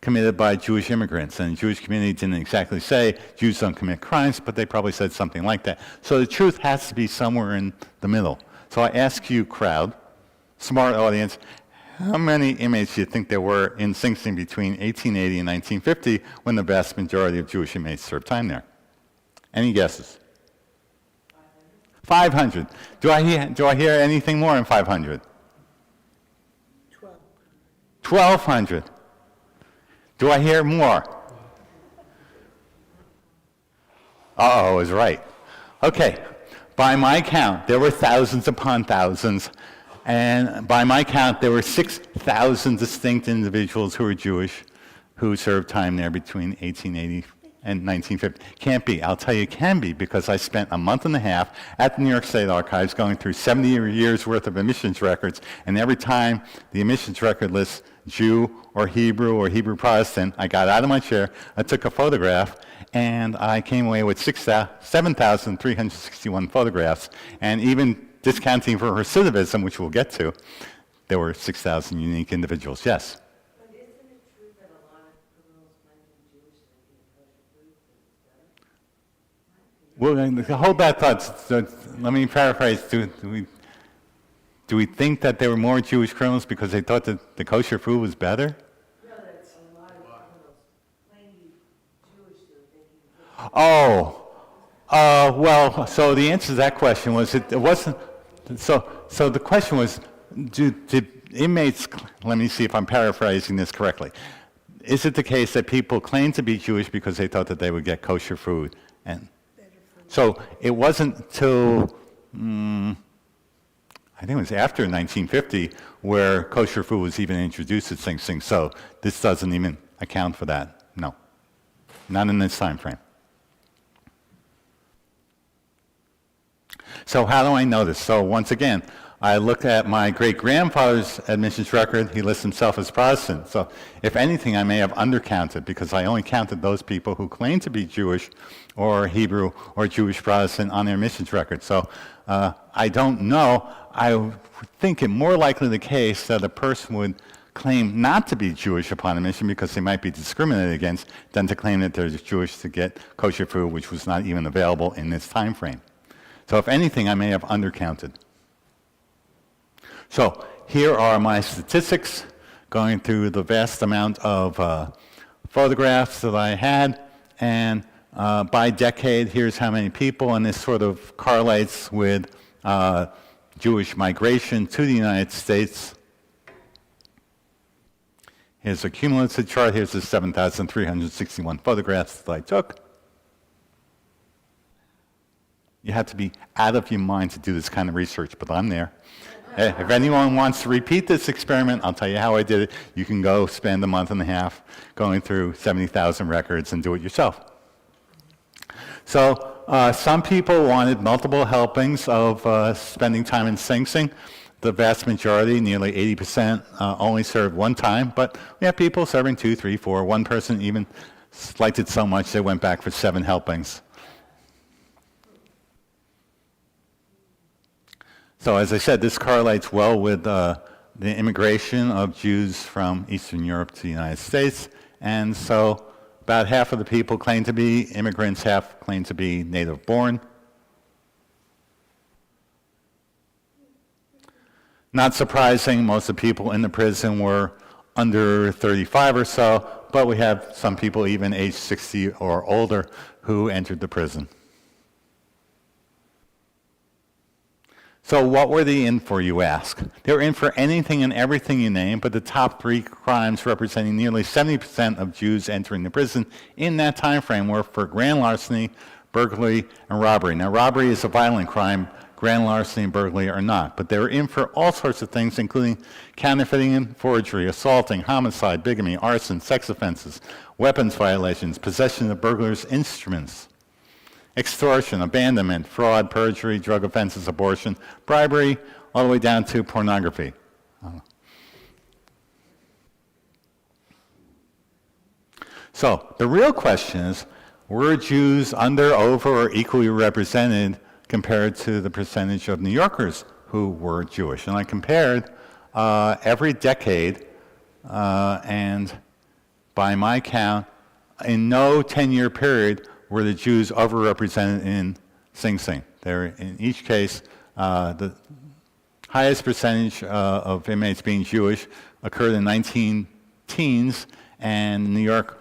committed by Jewish immigrants. And the Jewish community didn't exactly say Jews don't commit crimes, but they probably said something like that. So the truth has to be somewhere in the middle. So I ask you, crowd, smart audience, how many inmates do you think there were in Sing Sing between 1880 and 1950 when the vast majority of Jewish inmates served time there? Any guesses? 500. Do I hear anything more than 500? 1,200. Do I hear more? Uh-oh, I was right. Okay. By my count, there were thousands upon thousands. And by my count, there were 6,000 distinct individuals who were Jewish who served time there between 1880 and 1950. Can't be. I'll tell you it can be because I spent a month and a half at the New York State Archives going through 70 years worth of admissions records, and every time the admissions record lists Jew or Hebrew Protestant, I got out of my chair, I took a photograph, and I came away with 7,361 photographs, and even discounting for recidivism, which we'll get to, there were 6,000 unique individuals. Yes? But isn't it true that a lot of criminals might be Jewish and eat kosher food? Well, hold that thought. So, let me paraphrase. Do we think that there were more Jewish criminals because they thought that the kosher food was better? No, that a lot of criminals claim to be Jewish so that they can... Oh, well, so the answer to that question was it wasn't. So the question was, did inmates? Let me see if I'm paraphrasing this correctly. Is it the case that people claimed to be Jewish because they thought that they would get kosher food, and so it wasn't till I think it was after 1950 where kosher food was even introduced at Sing Sing. So this doesn't even account for that. No, not in this time frame. So how do I know this? So once again, I looked at my great-grandfather's admissions record. He lists himself as Protestant. So if anything, I may have undercounted because I only counted those people who claim to be Jewish or Hebrew or Jewish Protestant on their admissions record. So I don't know. I would think it more likely the case that a person would claim not to be Jewish upon admission because they might be discriminated against than to claim that they're Jewish to get kosher food, which was not even available in this time frame. So if anything, I may have undercounted. So here are my statistics going through the vast amount of photographs that I had, and by decade, here's how many people, and this sort of correlates with Jewish migration to the United States. Here's a cumulative chart. Here's the 7,361 photographs that I took. You have to be out of your mind to do this kind of research, but I'm there. If anyone wants to repeat this experiment, I'll tell you how I did it. You can go spend a month and a half going through 70,000 records and do it yourself. So some people wanted multiple helpings of spending time in Sing Sing. The vast majority, nearly 80%, only served one time, but we have people serving 2, 3, 4. One person even liked it so much they went back for 7 helpings. So as I said, this correlates well with the immigration of Jews from Eastern Europe to the United States. And so about half of the people claim to be immigrants, half claim to be native born. Not surprising, most of the people in the prison were under 35 or so, but we have some people even age 60 or older who entered the prison. So what were they in for, you ask? They were in for anything and everything you name, but the top 3 crimes representing nearly 70% of Jews entering the prison in that time frame were for grand larceny, burglary, and robbery. Now, robbery is a violent crime. Grand larceny and burglary are not. But they were in for all sorts of things, including counterfeiting and forgery, assaulting, homicide, bigamy, arson, sex offenses, weapons violations, possession of burglars' instruments, extortion, abandonment, fraud, perjury, drug offenses, abortion, bribery, all the way down to pornography. So the real question is, were Jews under, over, or equally represented compared to the percentage of New Yorkers who were Jewish? And I compared every decade, and by my count, in no 10-year period were the Jews overrepresented in Sing Sing. In each case, the highest percentage of inmates being Jewish occurred in 19 teens, and New York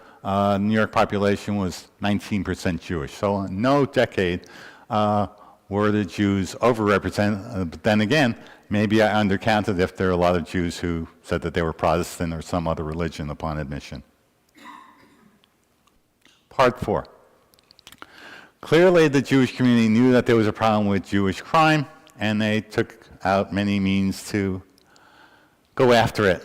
population was 19% Jewish. So in no decade were the Jews overrepresented. But then again, maybe I undercounted if there are a lot of Jews who said that they were Protestant or some other religion upon admission. Part 4. Clearly, the Jewish community knew that there was a problem with Jewish crime, and they took out many means to go after it.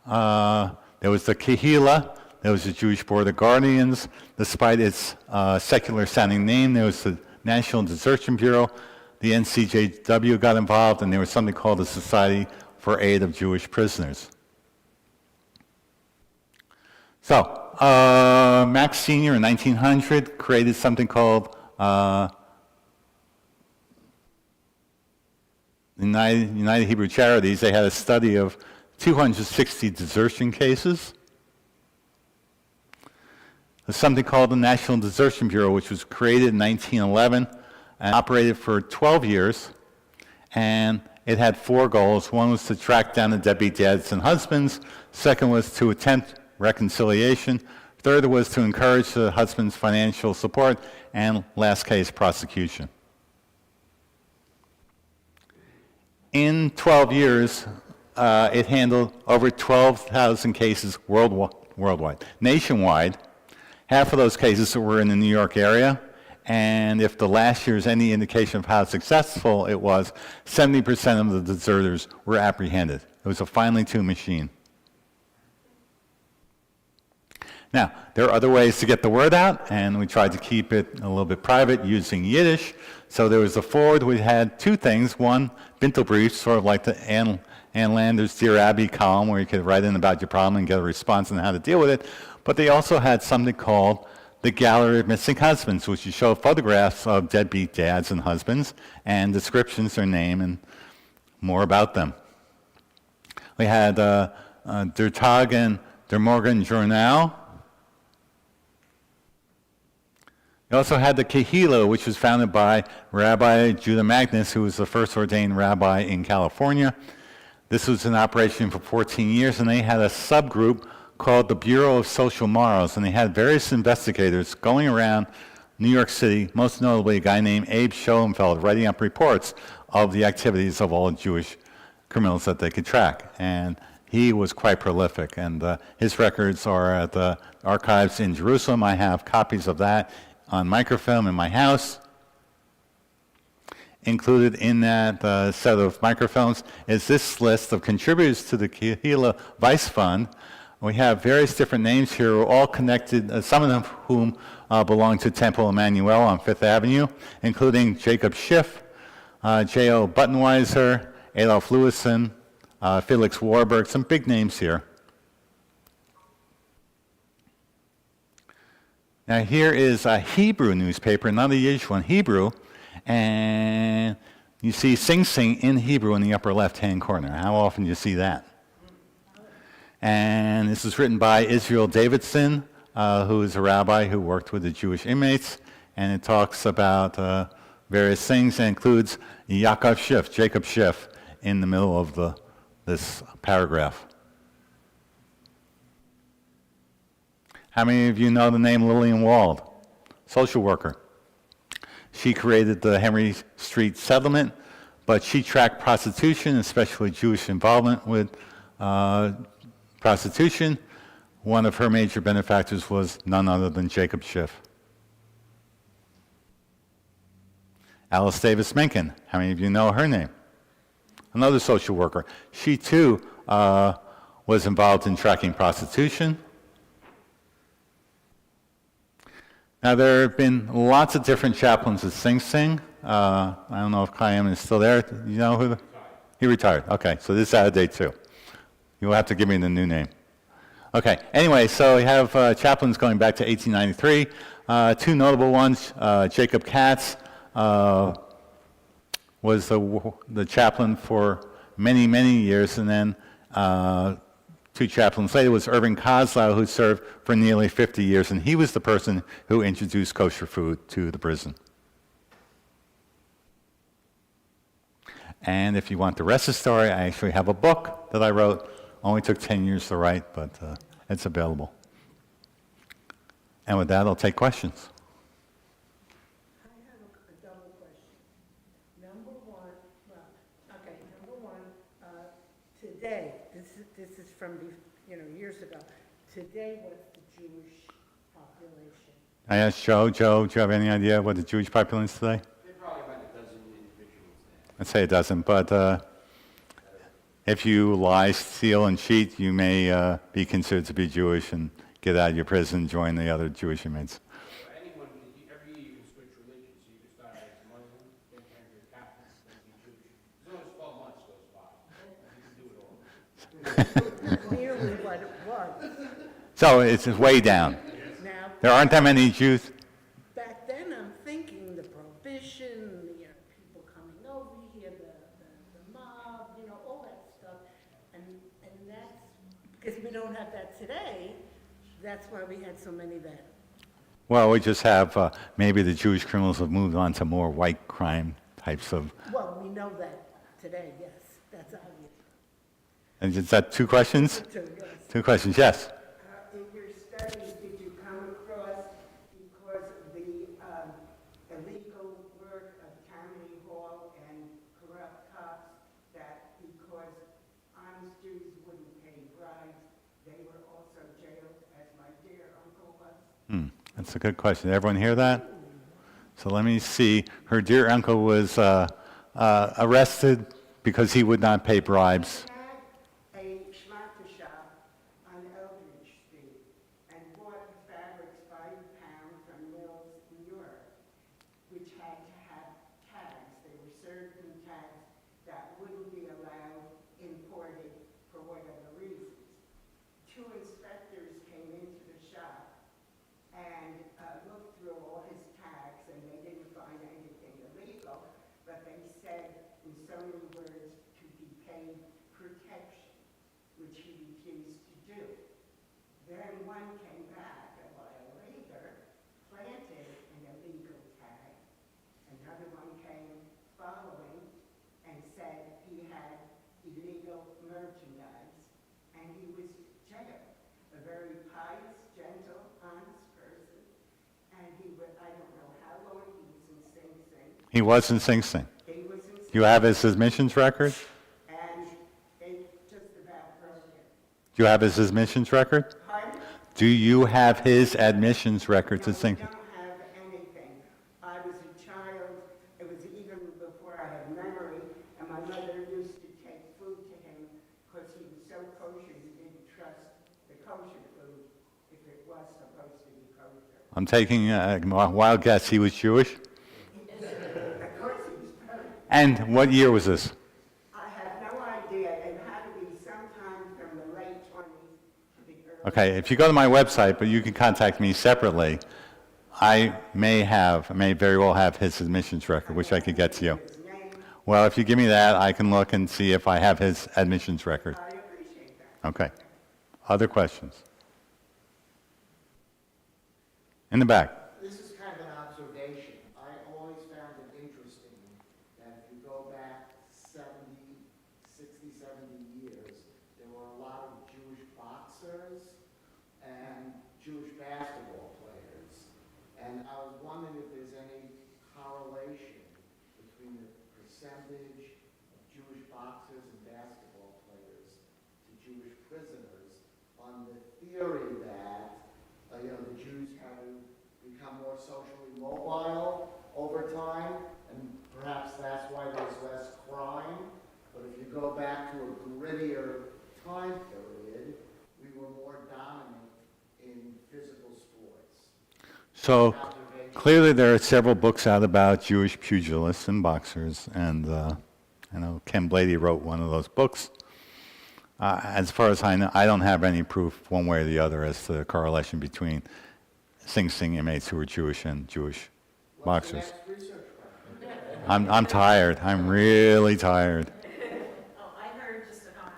There was the Kehillah, there was the Jewish Board of Guardians. Despite its secular-sounding name, there was the National Desertion Bureau. The NCJW got involved, and there was something called the Society for Aid of Jewish Prisoners. So, Max Sr. in 1900 created something called United Hebrew Charities. They had a study of 260 desertion cases. There's something called the National Desertion Bureau, which was created in 1911 and operated for 12 years. And it had 4 goals. One was to track down the deadbeat dads and husbands. Second was to attempt reconciliation. Third was to encourage the husband's financial support. And last case, prosecution. In 12 years, it handled over 12,000 cases worldwide. Nationwide, half of those cases were in the New York area. And if the last year is any indication of how successful it was, 70% of the deserters were apprehended. It was a finely tuned machine. Now, there are other ways to get the word out, and we tried to keep it a little bit private using Yiddish. So there was the forward. We had two things. One, Bintel briefs, sort of like the Ann Landers Dear Abby column, where you could write in about your problem and get a response on how to deal with it. But they also had something called the Gallery of Missing Husbands, which you show photographs of deadbeat dads and husbands and descriptions, their name, and more about them. We had Der Tag and Der Morgen Journal. We also had the Kehillah, which was founded by Rabbi Judah Magnus, who was the first ordained rabbi in California. This was in operation for 14 years, and they had a subgroup called the Bureau of Social Morals, and they had various investigators going around New York City, most notably a guy named Abe Schoenfeld, writing up reports of the activities of all Jewish criminals that they could track. And he was quite prolific, and his records are at the archives in Jerusalem. I have copies of that on microfilm in my house. Included in that set of microfilms is this list of contributors to the Kehillah Vice Fund. We have various different names here, all connected, some of them whom belong to Temple Emmanuel on Fifth Avenue, including Jacob Schiff, J.O. Buttenweiser, Adolf Lewison, Felix Warburg, some big names here. Now here is a Hebrew newspaper, not a Yiddish one, Hebrew, and you see Sing Sing in Hebrew in the upper left-hand corner. How often do you see that? And this is written by Israel Davidson, who is a rabbi who worked with the Jewish inmates, and it talks about various things and includes Jacob Schiff, in the middle of this paragraph. How many of you know the name Lillian Wald? Social worker. She created the Henry Street Settlement, but she tracked prostitution, especially Jewish involvement with prostitution. One of her major benefactors was none other than Jacob Schiff. Alice Davis Menken. How many of you know her name? Another social worker. She too was involved in tracking prostitution. Now, there have been lots of different chaplains at Sing Sing. I don't know if Chaim is still there. You know who? He retired. Okay, so this is out of date too. You'll have to give me the new name. Okay, anyway, so we have chaplains going back to 1893. Two notable ones, Jacob Katz was the chaplain for many, many years, and then two chaplains later was Irving Kozlow, who served for nearly 50 years, and he was the person who introduced kosher food to the prison. And if you want the rest of the story, I actually have a book that I wrote. Only took 10 years to write, but it's available. And with that, I'll take questions. I have a double question. Number one, today, this is from, years ago. Today, what's the Jewish population? I asked Joe. Joe, do you have any idea what the Jewish population is today? They're probably about a dozen individuals there. I'd say it doesn't, but if you lie, steal, and cheat, you may be considered to be Jewish and get out of your prison and join the other Jewish inmates. Anyone, every year you can switch religions. So you can start as a Muslim, then turn to a Catholic, then be Jewish. As long as 12 months goes by, you can do it all. Clearly what it was. So it's way down. Now, There aren't that many Jews. back then, I'm thinking the prohibition, people coming over here, the mob, all that stuff. And that's, because we don't have that today, that's why we had so many then. Well, we just have maybe the Jewish criminals have moved on to more white crime types of. Well, we know that today, yes, that's obvious. And is that two questions? Too, yes. Two questions, yes. In your studies, did you come across, because of the illegal work of Tammany Hall and corrupt cops, that because honest Jews wouldn't pay bribes, they were also jailed, as my dear uncle was? That's a good question. Did everyone hear that? So let me see. Her dear uncle was arrested because he would not pay bribes. Had a schmucker shop on Eldridge Street and bought the fabrics by the pound from Mills, New York, which had to have which he refused to do. Then one came back a while later, planted an illegal tag. Another one came following and said he had illegal merchandise, and he was jailed. A very pious, gentle, honest person, and I don't know how long he was in Sing Sing. He was in Sing Sing. He was in Sing You have his admissions record? and they just about broke him. Do you have his admissions record? Pardon? Do you have his admissions record to No, Sing we Sing? don't have anything. I was a child, it was even before I had memory, and my mother used to take food to him because he was so kosher, he didn't trust the kosher food if it was supposed to be kosher. I'm taking a wild guess. He was Jewish? Of course he was very, And what year was this? I have no idea, it had to be sometime from the late 20s to the early. Okay, if you go to my website, but you can contact me separately, I may very well have his admissions record, which I could get to you. His name, Well, if you give me that, I can look and see if I have his admissions record. I appreciate that. Okay. Other questions? In the back. This is kind of an observation. I always found it interesting that if you go back 60, 70 years, there were a lot of Jewish boxers and Jewish basketball players. And I was wondering if there's any correlation between the percentage of Jewish boxers and basketball players to Jewish prisoners on the theory that the Jews had to become more socially mobile over time, and perhaps that's why there's less crime. But if you go back to a grittier time period, we were more dominant in physical sports. So Observation. clearly there are several books out about Jewish pugilists and boxers, and I know Ken Blady wrote one of those books. As far as I know, I don't have any proof one way or the other as to the correlation between Sing Sing inmates who are Jewish and Jewish What's the boxers. next research project? I'm tired. I'm really tired. Oh, I heard just a comment,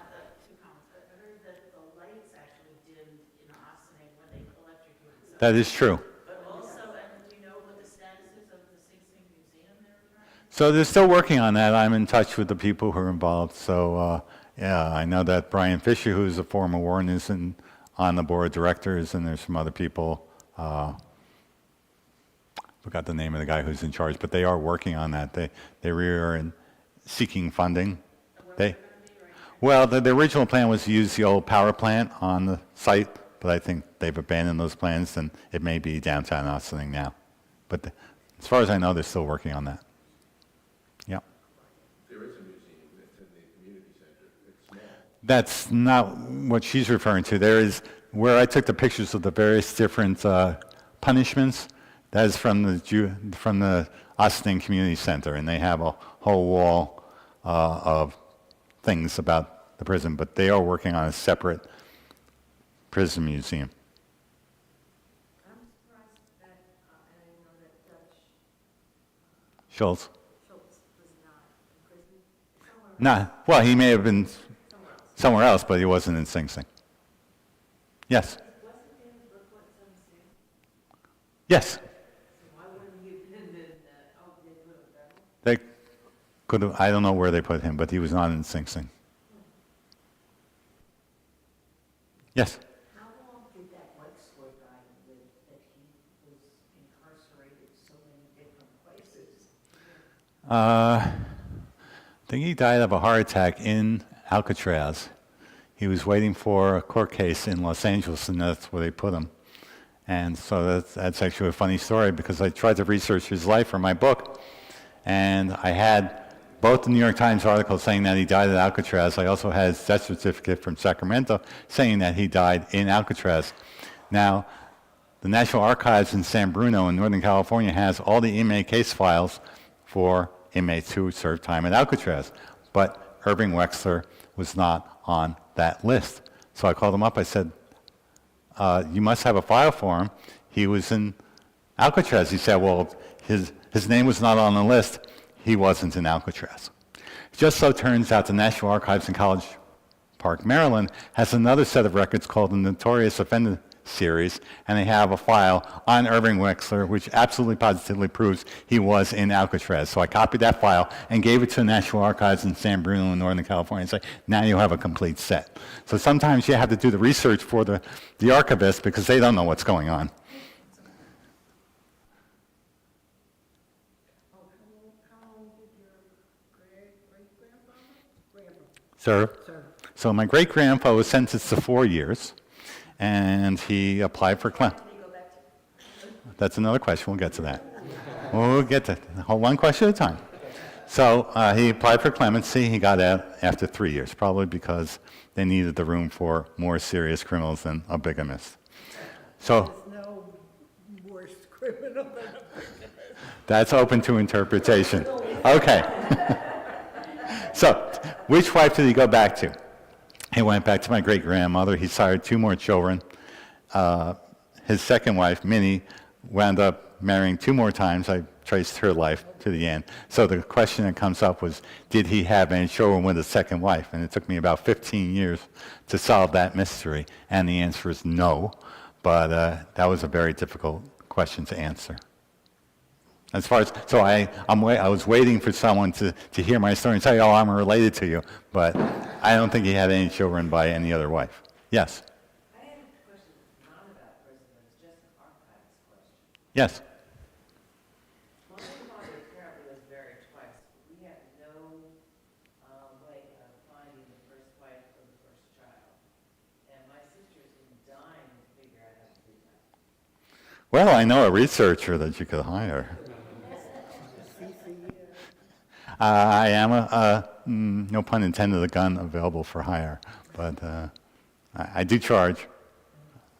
two comments. I heard that the lights actually dimmed in Ossining when they electrocuted. That is true. But also, and do you know what the status is of the Sing Sing Museum they're trying? So they're still working on that. I'm in touch with the people who are involved. So yeah, I know that Brian Fisher, who's a former Warren, is on the board of directors, and there's some other people. Forgot the name of the guy who's in charge, but they are working on that. They are seeking funding. Well, the original plan was to use the old power plant on the site, but I think they've abandoned those plans, and it may be downtown Ossining now. But as far as I know, they're still working on that. Yeah. There is a museum that's in the community center. It's small. That's not what she's referring to. There is, where I took the pictures of the various different punishments, that is from the Ossining Community Center, and they have a whole wall of things about the prison, but they are working on a separate prison museum. I'm surprised that, and I know that Dutch Schultz? Schultz was not in prison. Somewhere Nah, well, he may have been somewhere else. somewhere else, but he wasn't in Sing Sing. Yes? Wasn't he in Brooklyn, Tennessee? Yes. So why wouldn't he have been in, oh, they put him there? They could have, I don't know where they put him, but he was not in Sing Sing. Yes? How long did that Wexler guy live that he was incarcerated so many different places? I think he died of a heart attack in Alcatraz. He was waiting for a court case in Los Angeles, and that's where they put him. And so that's actually a funny story, because I tried to research his life for my book, and I had both the New York Times article saying that he died at Alcatraz. I also had his death certificate from Sacramento saying that he died in Alcatraz. Now, the National Archives in San Bruno in Northern California has all the inmate case files for inmates who served time at Alcatraz, but Irving Wexler was not on that list. So I called him up. I said, you must have a file for him. He was in Alcatraz. He said, well, his name was not on the list. He wasn't in Alcatraz. Just so turns out the National Archives in College Park, Maryland, has another set of records called the Notorious Offender Series, and they have a file on Irving Wexler, which absolutely positively proves he was in Alcatraz. So I copied that file and gave it to the National Archives in San Bruno in Northern California and say, now you have a complete set. So sometimes you have to do the research for the archivist because they don't know what's going on. How long did your great-grandfather? Sir? So my great-grandpa was sentenced to 4 years, and he applied for clemency. That's another question. We'll get to that. We'll get to one question at a time. So he applied for clemency. He got out after 3 years, probably because they needed the room for more serious criminals than a bigamist. So There's no worse criminal than a that's open to interpretation. Okay. So which wife did he go back to? He went back to my great-grandmother. He sired 2 more children. His second wife, Minnie, wound up marrying 2 more times. I traced her life to the end. So the question that comes up was, did he have any children with a second wife? And it took me about 15 years to solve that mystery. And the answer is no. But that was a very difficult question to answer. As far as, so I was waiting for someone to hear my story and say, oh, I'm related to you. But I don't think he had any children by any other wife. Yes? I have a question that's not about prison, but it's just an archives question. Yes? My father apparently was married twice. We had no way of finding the first wife or the first child. And my sister's been dying to figure out how to do that. Well, I know a researcher that you could hire. I am no pun intended, a gun available for hire, but I do charge.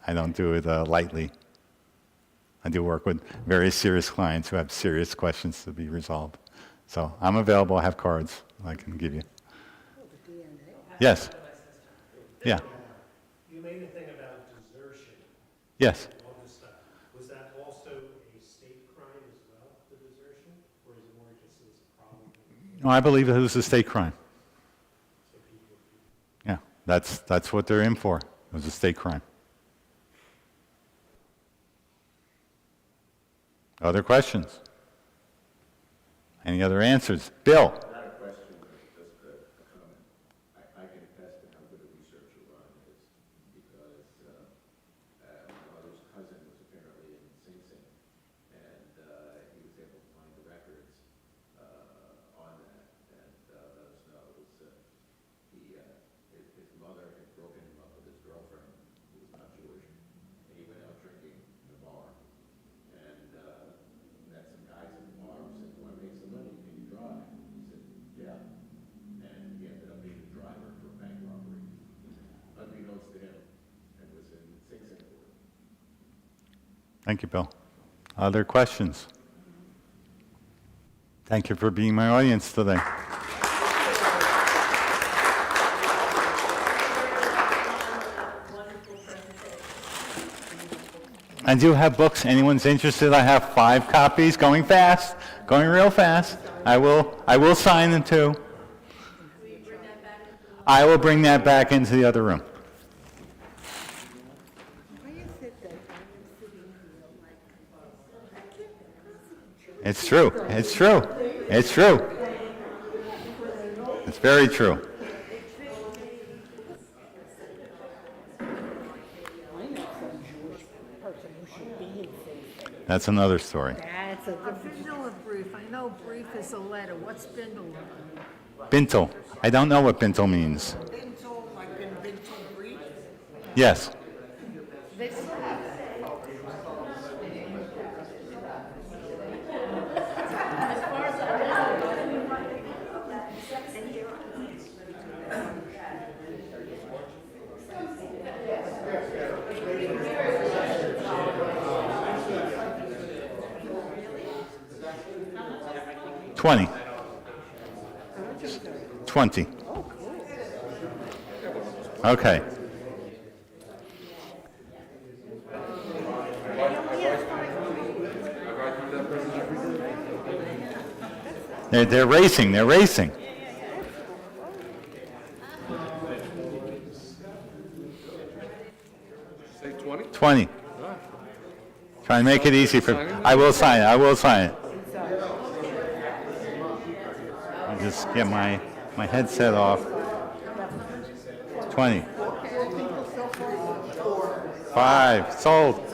I don't do it lightly. I do work with very serious clients who have serious questions to be resolved. So I'm available. I have cards I can give you. Yes. Yeah. You made a thing about desertion. Yes. All this stuff. Was that also a state crime as well, the desertion? Or is it more just as a problem? No, I believe it was a state crime. Yeah, that's what they're in for. It was a state crime. Other questions? Any other answers? Bill? Not a question, but just a comment. I can attest to how good a researcher Ron is, because my mother's cousin was apparently in Sing Sing, and he was able to find the records on that, and let us know. It was, his mother had broken him up with his girlfriend, who was not Jewish, and he went out drinking in a bar, and met some guys at the bar who said, "You want to make some money? Can you drive?" He said, "Yeah." And he ended up being a driver for a bank robbery, unbeknownst to him, and was in Sing Sing. Thank you, Bill. Other questions? Thank you for being my audience today. Wonderful presentation. I do have books. Anyone's interested? I have 5 copies. Going fast. Going real fast. I will sign them too. Will you bring that back into the I will bring that back into the other room. Why is it that I am sitting here like, I can't It's true. It's true. It's true. It's very true. person who should be in Sing Sing. That's another story. That's a A different. bindle of brief, I know brief is a letter, what's bindle? Bintel. I don't know what bintel means. Bintel, like in Bintel Brief? Yes. $20. 20. Okay. They're racing. They're racing. Say 20? 20. Try and make it easy for, I will sign it, I will sign it. I'll just get my headset off. 20. 5, sold.